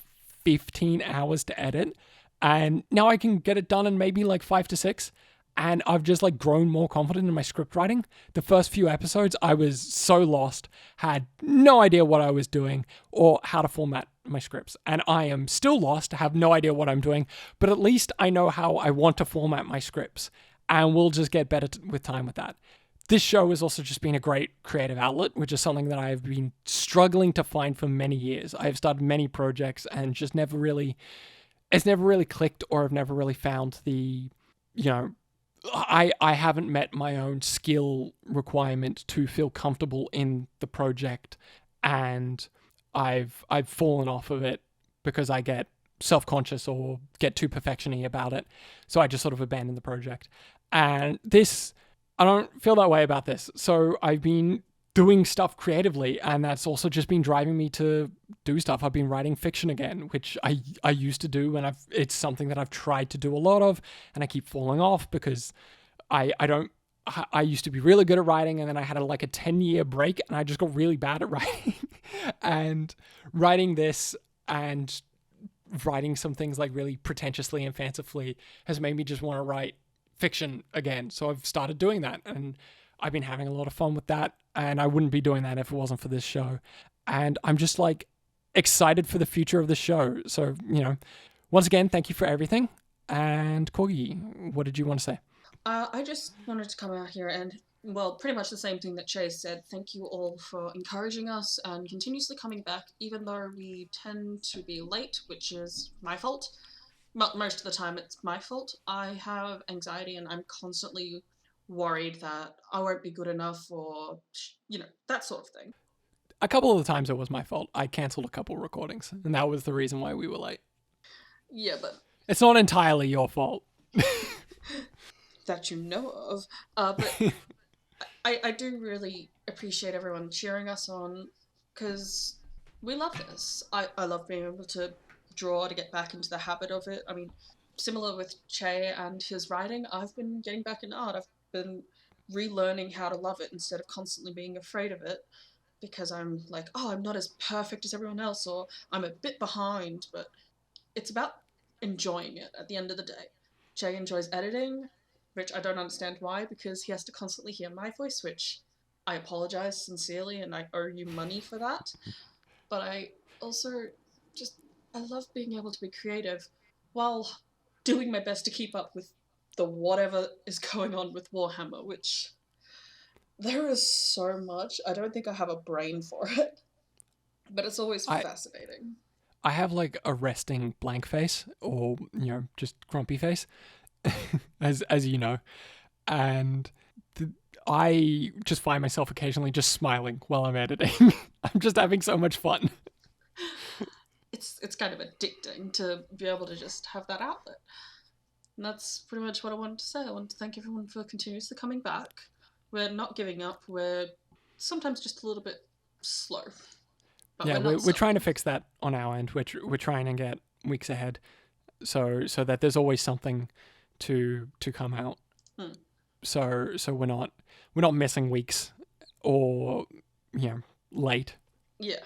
15 hours to edit, and now I can get it done in maybe like 5 to 6. And I've just like grown more confident in my script writing. The first few episodes, I was so lost, had no idea what I was doing or how to format my scripts. And I am still lost, have no idea what I'm doing, but at least I know how I want to format my scripts, and we'll just get better with time with that. This show has also just been a great creative outlet, which is something that I've been struggling to find for many years. I've started many projects and just it's never really clicked, or I've never really found I haven't met my own skill requirement to feel comfortable in the project, and I've fallen off of it because I get self-conscious or get too perfectiony about it. So I just sort of abandon the project. And this, I don't feel that way about this. So I've been doing stuff creatively, and that's also just been driving me to do stuff. I've been writing fiction again, which I used to do, and it's something that I've tried to do a lot of, and I keep falling off because I used to be really good at writing, and then I had a 10-year break, and I just got really bad at writing. And writing this and writing some things like really pretentiously and fancifully has made me just want to write fiction again. So I've started doing that, and I've been having a lot of fun with that, and I wouldn't be doing that if it wasn't for this show. And I'm just excited for the future of the show. So, once again, thank you for everything. And Corgi, what did you want to say? I just wanted to come out here and, well, pretty much the same thing that Chase said. Thank you all for encouraging us and continuously coming back, even though we tend to be late, which is my fault. Most of the time it's my fault. I have anxiety and I'm constantly worried that I won't be good enough, or, that sort of thing. A couple of the times it was my fault. I cancelled a couple recordings, and that was the reason why we were late. Yeah, but it's not entirely your fault. That you know of. But I do really appreciate everyone cheering us on, because we love this. I love being able to draw, to get back into the habit of it. I mean, similar with Che and his writing, I've been getting back in art. I've been relearning how to love it instead of constantly being afraid of it, because I'm like, oh, I'm not as perfect as everyone else, or I'm a bit behind. But it's about enjoying it at the end of the day. Che enjoys editing, which I don't understand why, because he has to constantly hear my voice, which I apologize sincerely, and I owe you money for that. But I also I love being able to be creative while doing my best to keep up with the whatever is going on with Warhammer, which There is so much. I don't think I have a brain for it, but it's always I fascinating. I have like a resting blank face, or just grumpy face, as you know, and th- I just find myself occasionally just smiling while I'm editing. I'm just having so much fun. It's kind of addicting to be able to just have that outlet. And that's pretty much what I wanted to say. I want to thank everyone for continuously coming back. We're not giving up. We're sometimes just a little bit slow, but Yeah, we're not we're trying to stopping. fix that on our end. We're trying to get weeks ahead, so that there's always something to come out. Hmm. So we're not missing weeks or late. Yeah.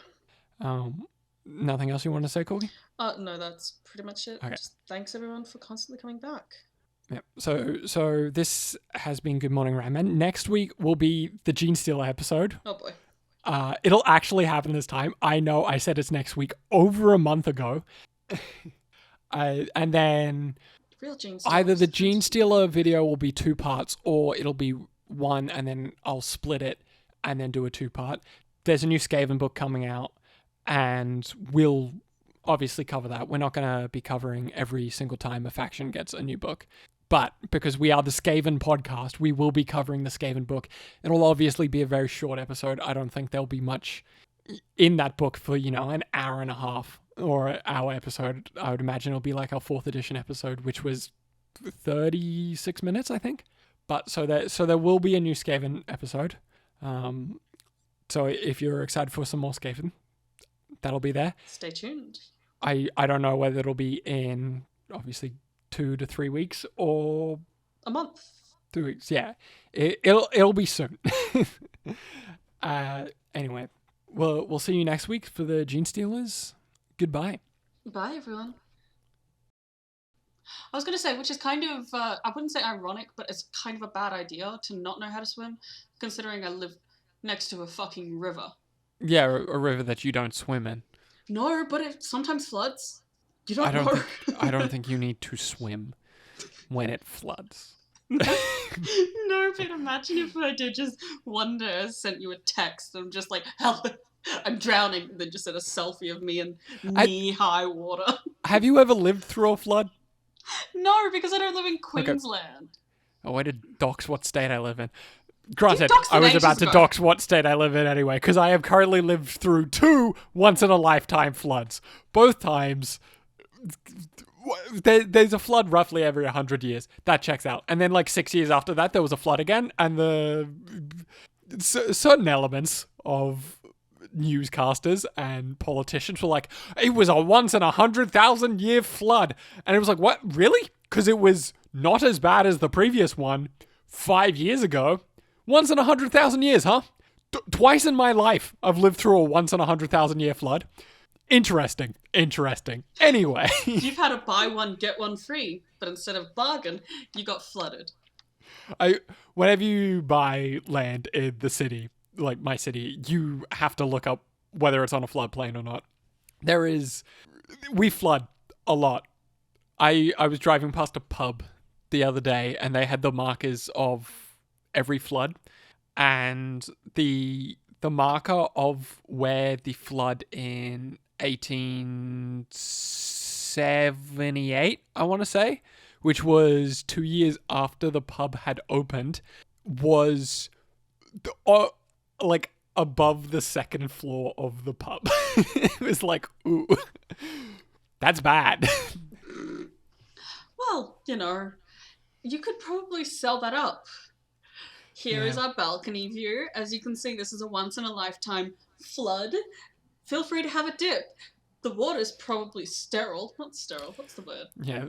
Nothing else you want to say, Corgi? No, that's pretty much it. Okay. Just thanks everyone for constantly coming back. Yeah. So this has been Good Morning Randman. Next week will be the Gene Stealer episode. Oh boy. It'll actually happen this time. I know I said it's next week over a month ago. And then Real Gene either Stealers. the Gene Stealer video will be 2 parts, or it'll be one, and then I'll split it and then do a 2-part. There's a new Skaven book coming out, and we'll obviously cover that. We're not going to be covering every single time a faction gets a new book. But because we are the Skaven podcast, we will be covering the Skaven book. It'll obviously be a very short episode. I don't think there'll be much in that book for, an hour and a half or our episode. I would imagine it'll be like our 4th edition episode, which was 36 minutes, I think. But so there will be a new Skaven episode. So if you're excited for some more Skaven, that'll be there. Stay tuned. I don't know whether it'll be in obviously 2 to 3 weeks or A month. 2 weeks. Yeah, it'll be soon. Anyway, we'll see you next week for the Gene Stealers. Goodbye. Bye everyone. I was going to say, which is kind of, I wouldn't say ironic, but it's kind of a bad idea to not know how to swim, considering I live next to a fucking river. Yeah, a river that you don't swim in. No, but it sometimes floods. You don't I don't know. think I don't think you need to swim when it floods. No, but imagine if I did just one day I sent you a text and I'm just like, help, I'm drowning, and then just sent a selfie of me in knee-high water. Have you ever lived through a flood? No, because I don't live in Queensland. Oh, I did dox what state I live in. Granted, doxed I was ages about to ago. dox what state I live in anyway, because I have currently lived through 2 once-in-a-lifetime floods. Both times, there's a flood roughly every 100 years. That checks out. And then like 6 years after that, there was a flood again, and certain elements of newscasters and politicians were like, it was a once-in-100,000-year flood. And it was like, what? Really? Because it was not as bad as the previous one 5 years ago. Once in 100,000 years, huh? Twice in my life, I've lived through a once-in-100,000-year flood. Interesting. Anyway. You've had a buy one, get one free, but instead of bargain, you got flooded. Whenever you buy land in the city, like my city, you have to look up whether it's on a floodplain or not. We flood a lot. I was driving past a pub the other day, and they had the markers of every flood, and the marker of where the flood in 1878, I want to say, which was 2 years after the pub had opened, was like above the 2nd floor of the pub. It was like, ooh, that's bad. Well, you could probably sell that up. Here is our balcony view. As you can see, this is a once-in-a-lifetime flood. Feel free to have a dip. The water's probably sterile. Not sterile, what's the word? Yeah,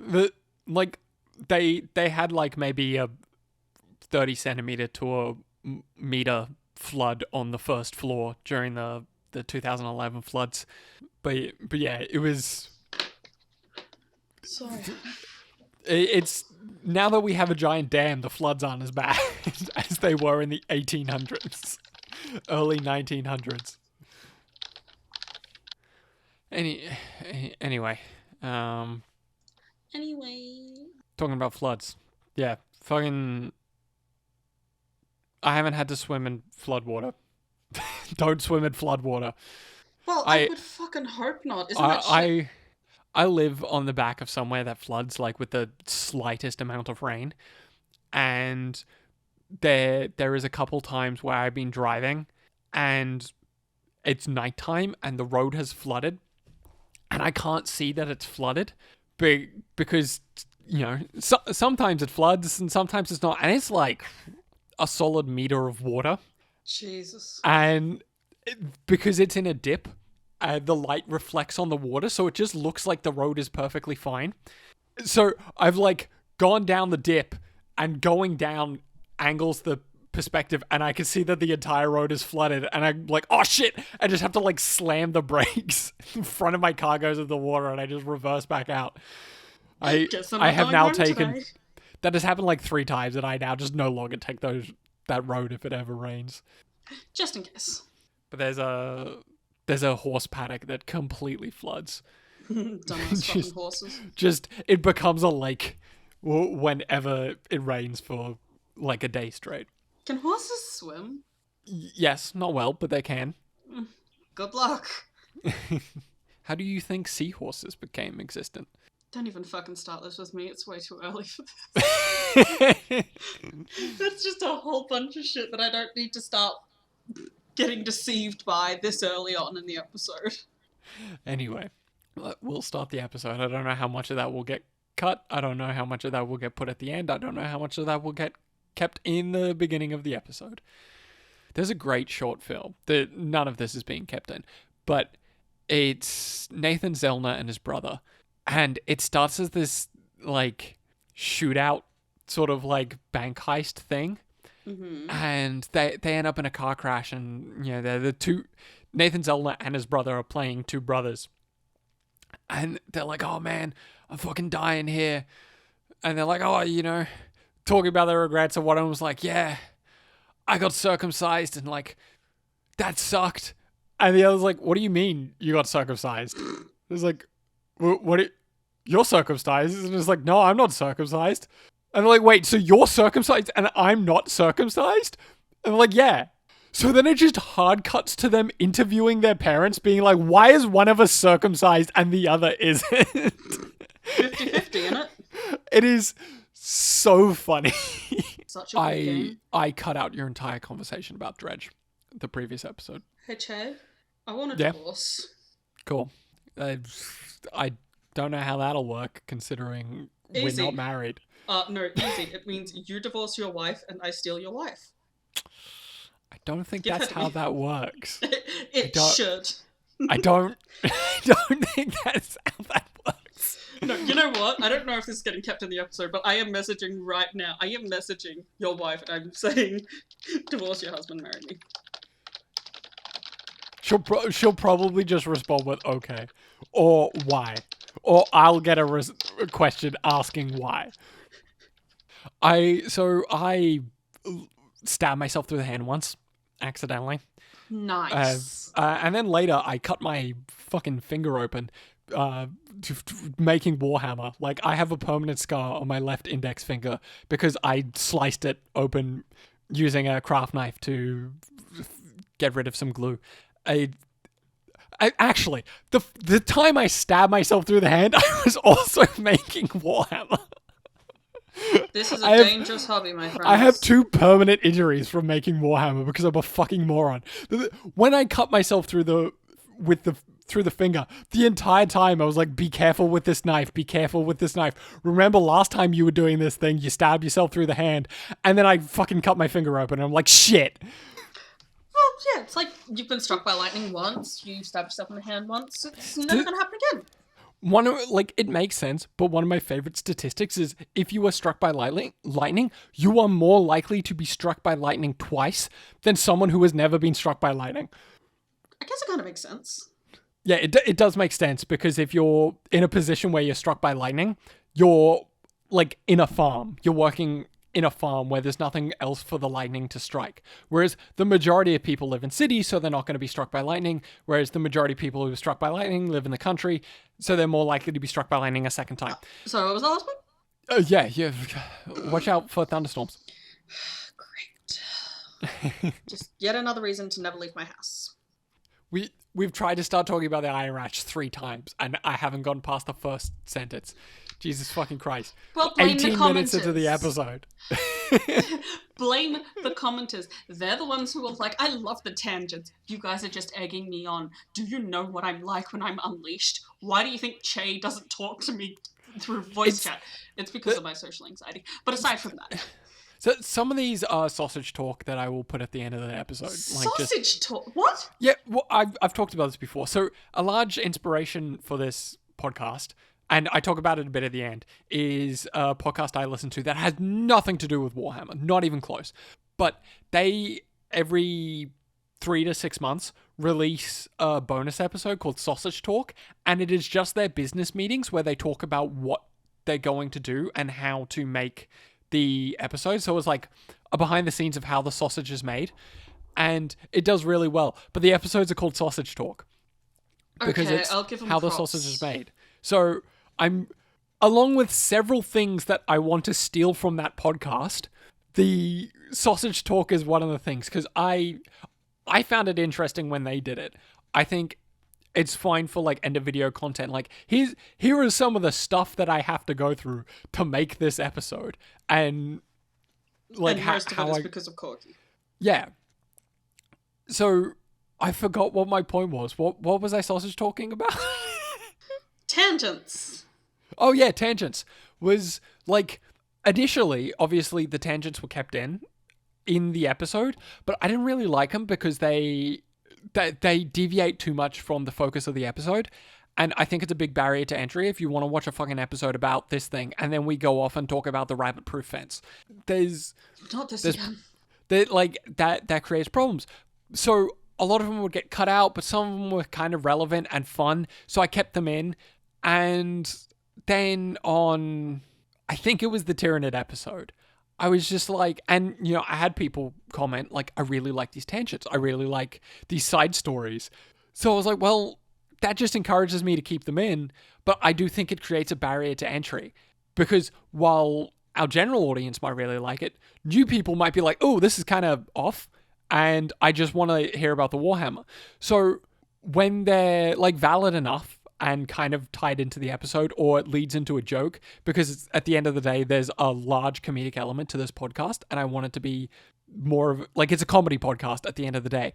they had like maybe a 30 centimeter to a meter flood on the 1st floor during the 2011 floods. But yeah, it was... Sorry. It's now that we have a giant dam, the floods aren't as bad as they were in the 1800s, early 1900s. Anyway, talking about floods, yeah, fucking. I haven't had to swim in floodwater. Don't swim in floodwater. Well, I would fucking hope not. Isn't that shit? I live on the back of somewhere that floods like with the slightest amount of rain, and there is a couple times where I've been driving and it's nighttime and the road has flooded and I can't see that it's flooded because sometimes it floods and sometimes it's not, and it's like a solid meter of water. Jesus. And because it's in a dip, the light reflects on the water, so it just looks like the road is perfectly fine. So I've like gone down the dip, and going down angles the perspective, and I can see that the entire road is flooded, and I'm like, oh shit! I just have to like slam the brakes in front of my car goes in the water, and I just reverse back out. I have now taken today. That has happened like 3 times, and I now just no longer take that road if it ever rains. Just in case. But there's a horse paddock that completely floods. Dumbass fucking horses. Just it becomes a lake whenever it rains for like a day straight. Can horses swim? Yes, not well, but they can. Good luck. How do you think seahorses became existent? Don't even fucking start this with me. It's way too early for this. That's just a whole bunch of shit that I don't need to start getting deceived by this early on in the episode. Anyway, we'll start the episode. I don't know how much of that will get cut. I don't know how much of that will get put at the end. I don't know how much of that will get kept in the beginning of the episode. There's a great short film that none of this is being kept in, but it's Nathan Zellner and his brother, and it starts as this like shootout sort of like bank heist thing. Mm-hmm. And they end up in a car crash, and they're the two. Nathan Zellner and his brother are playing two brothers, and they're like, "Oh man, I'm fucking dying here," and they're like, "Oh, talking about their regrets." And one of them was like, "Yeah, I got circumcised, and like that sucked," and the other's like, "What do you mean you got circumcised?" It's like, "What? You're circumcised?" And it's like, "No, I'm not circumcised." And they're like, "Wait, so you're circumcised and I'm not circumcised?" And they're like, "Yeah." So then it just hard cuts to them interviewing their parents, being like, "Why is one of us circumcised and the other isn't?" 50-50, innit? It is so funny. Such a good game. I cut out your entire conversation about Dredge, the previous episode. Hey, Che, I want a divorce. Cool. I don't know how that'll work, considering we're not married. No, easy. It means you divorce your wife and I steal your wife. I don't think that's how that works. It should. I don't think that's how that works. No, you know what? I don't know if this is getting kept in the episode, but I am messaging right now. I am messaging your wife and I'm saying, divorce your husband, marry me. She'll probably just respond with okay, or why, or I'll get a question asking why. I stabbed myself through the hand once, accidentally. Nice. And then later I cut my fucking finger open, making Warhammer. Like, I have a permanent scar on my left index finger because I sliced it open using a craft knife to get rid of some glue. I actually, the time I stabbed myself through the hand, I was also making Warhammer. This is a dangerous hobby, my friend. I have 2 permanent injuries from making Warhammer because I'm a fucking moron. When I cut myself through the finger, the entire time I was like, be careful with this knife, be careful with this knife. Remember last time you were doing this thing, you stabbed yourself through the hand, and then I fucking cut my finger open, and I'm like, shit. Well, yeah, it's like you've been struck by lightning once, you stabbed yourself in the hand once, it's never gonna happen again. It makes sense, but one of my favorite statistics is if you are struck by lightning, you are more likely to be struck by lightning twice than someone who has never been struck by lightning. I guess it kind of makes sense. Yeah, it does make sense, because if you're in a position where you're struck by lightning, you're like in a farm. You're working in a farm where there's nothing else for the lightning to strike. Whereas the majority of people live in cities, so they're not going to be struck by lightning. Whereas the majority of people who are struck by lightning live in the country, so they're more likely to be struck by lightning a second time. So what was the last one? Yeah. Watch out for thunderstorms. Great. Just yet another reason to never leave my house. We've tried to start talking about the Iron Ratch 3 times, and I haven't gone past the first sentence. Jesus fucking Christ. Well, blame 18 the minutes into the commenters. episode. Blame the commenters. They're the ones who are like, I love the tangents. You guys are just egging me on. Do you know what I'm like when I'm unleashed? Why do you think Che doesn't talk to me through voice chat? It's because of my social anxiety. But aside from that. So some of these are sausage talk that I will put at the end of the episode. Sausage talk? What? Yeah, well, I've talked about this before. So a large inspiration for this podcast, and I talk about it a bit at the end, is a podcast I listen to that has nothing to do with Warhammer, not even close. But they, every 3 to 6 months, release a bonus episode called Sausage Talk, and it is just their business meetings where they talk about what they're going to do and how to make the episode. So it was like a behind the scenes of how the sausage is made, and it does really well. But the episodes are called Sausage Talk because it's I'll give them how props. the sausage is made. So I'm, along with several things that I want to steal from that podcast, the Sausage Talk is one of the things, because I found it interesting when they did it. I think it's fine for like end of video content. Like here is some of the stuff that I have to go through to make this episode, and like and most of it is because of Corgi. Yeah. So I forgot what my point was. What was I sausage talking about? Tangents. Oh yeah, tangents. Was like initially, obviously the tangents were kept in the episode, but I didn't really like them because they deviate too much from the focus of the episode. And I think it's a big barrier to entry if you want to watch a fucking episode about this thing and then we go off and talk about the rabbit-proof fence. That creates problems. So a lot of them would get cut out, but some of them were kind of relevant and fun, so I kept them in. And then on, I think it was the Tyranid episode, I was just like, and you know, I had people comment like, I really like these tangents. I really like these side stories. So I was like, well, that just encourages me to keep them in. But I do think it creates a barrier to entry, because while our general audience might really like it, new people might be like, oh, this is kind of off, and I just want to hear about the Warhammer. So when they're like valid enough and kind of tied into the episode, or it leads into a joke, because it's, at the end of the day, there's a large comedic element to this podcast, and I want it to be more of, like, it's a comedy podcast at the end of the day.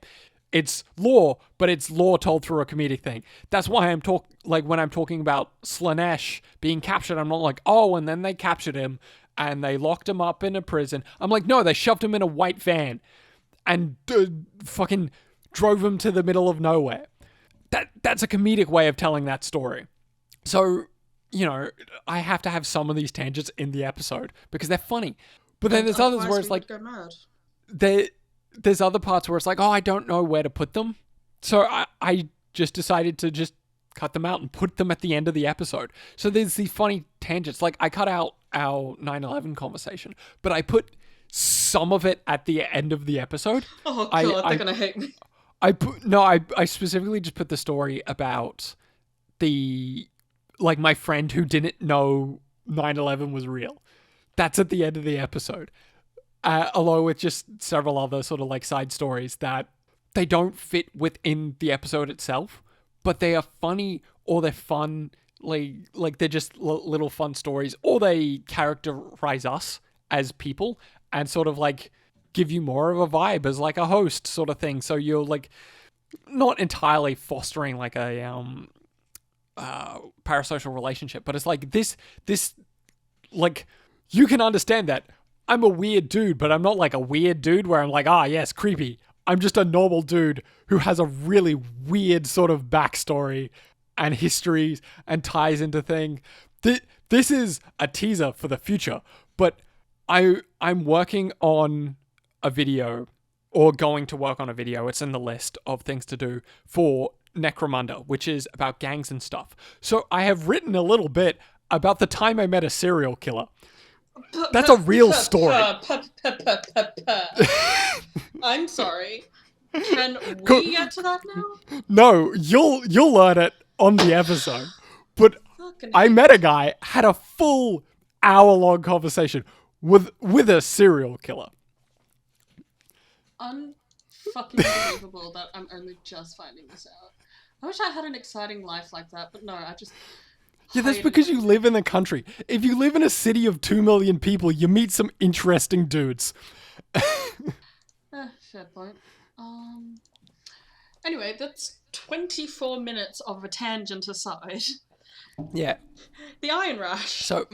It's lore, but it's lore told through a comedic thing. That's why when I'm talking about Slanesh being captured, I'm not like, oh, and then they captured him, and they locked him up in a prison. I'm like, no, they shoved him in a white van, and fucking drove him to the middle of nowhere. That's a comedic way of telling that story. So, you know, I have to have some of these tangents in the episode because they're funny. But then there's others where it's like, there's other parts where it's like, oh, I don't know where to put them. So I just decided to just cut them out and put them at the end of the episode. So there's these funny tangents. Like, I cut out our 9/11 conversation, but I put some of it at the end of the episode. Oh God, they're gonna hate me. I specifically just put the story about my friend who didn't know 9/11 was real. That's at the end of the episode. Along with just several other sort of like side stories that they don't fit within the episode itself, but they are funny, or they're fun, like they're just little fun stories, or they characterize us as people and sort of like give you more of a vibe as like a host sort of thing. So you're like not entirely fostering like a parasocial relationship, but it's like this like, you can understand that I'm a weird dude, but I'm not like a weird dude where I'm like, yes, creepy. I'm just a normal dude who has a really weird sort of backstory and histories and ties into things. This is a teaser for the future, but I'm working on a video, or going to work on a video. It's in the list of things to do for Necromunda, which is about gangs and stuff. So I have written a little bit about the time I met a serial killer. That's a real story. I'm sorry. Can we get to that now? No, you'll learn it on the episode. But I met a guy, had a full hour-long conversation with a serial killer. unfucking believable that I'm only just finding this out. I wish I had an exciting life like that, but no, I just... Yeah, that's because you live in the country. If you live in a city of 2 million people, you meet some interesting dudes. Fair point. Anyway, that's 24 minutes of a tangent aside. Yeah. The iron rash. So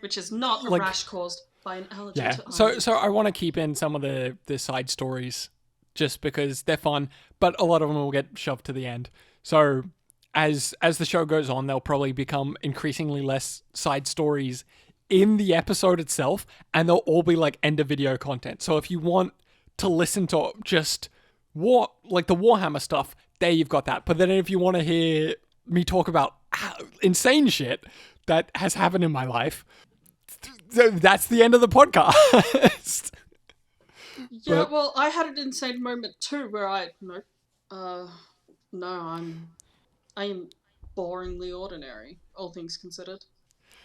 which is not a like, rash caused by an allergy yeah. to iron. So I want to keep in some of the side stories just because they're fun, but a lot of them will get shoved to the end. So as the show goes on, there'll probably become increasingly less side stories in the episode itself, and they'll all be like end of video content. So if you want to listen to just the Warhammer stuff, there you've got that. But then if you want to hear me talk about insane shit that has happened in my life, that's the end of the podcast. Yeah, well, I had an insane moment too where I am boringly ordinary, all things considered.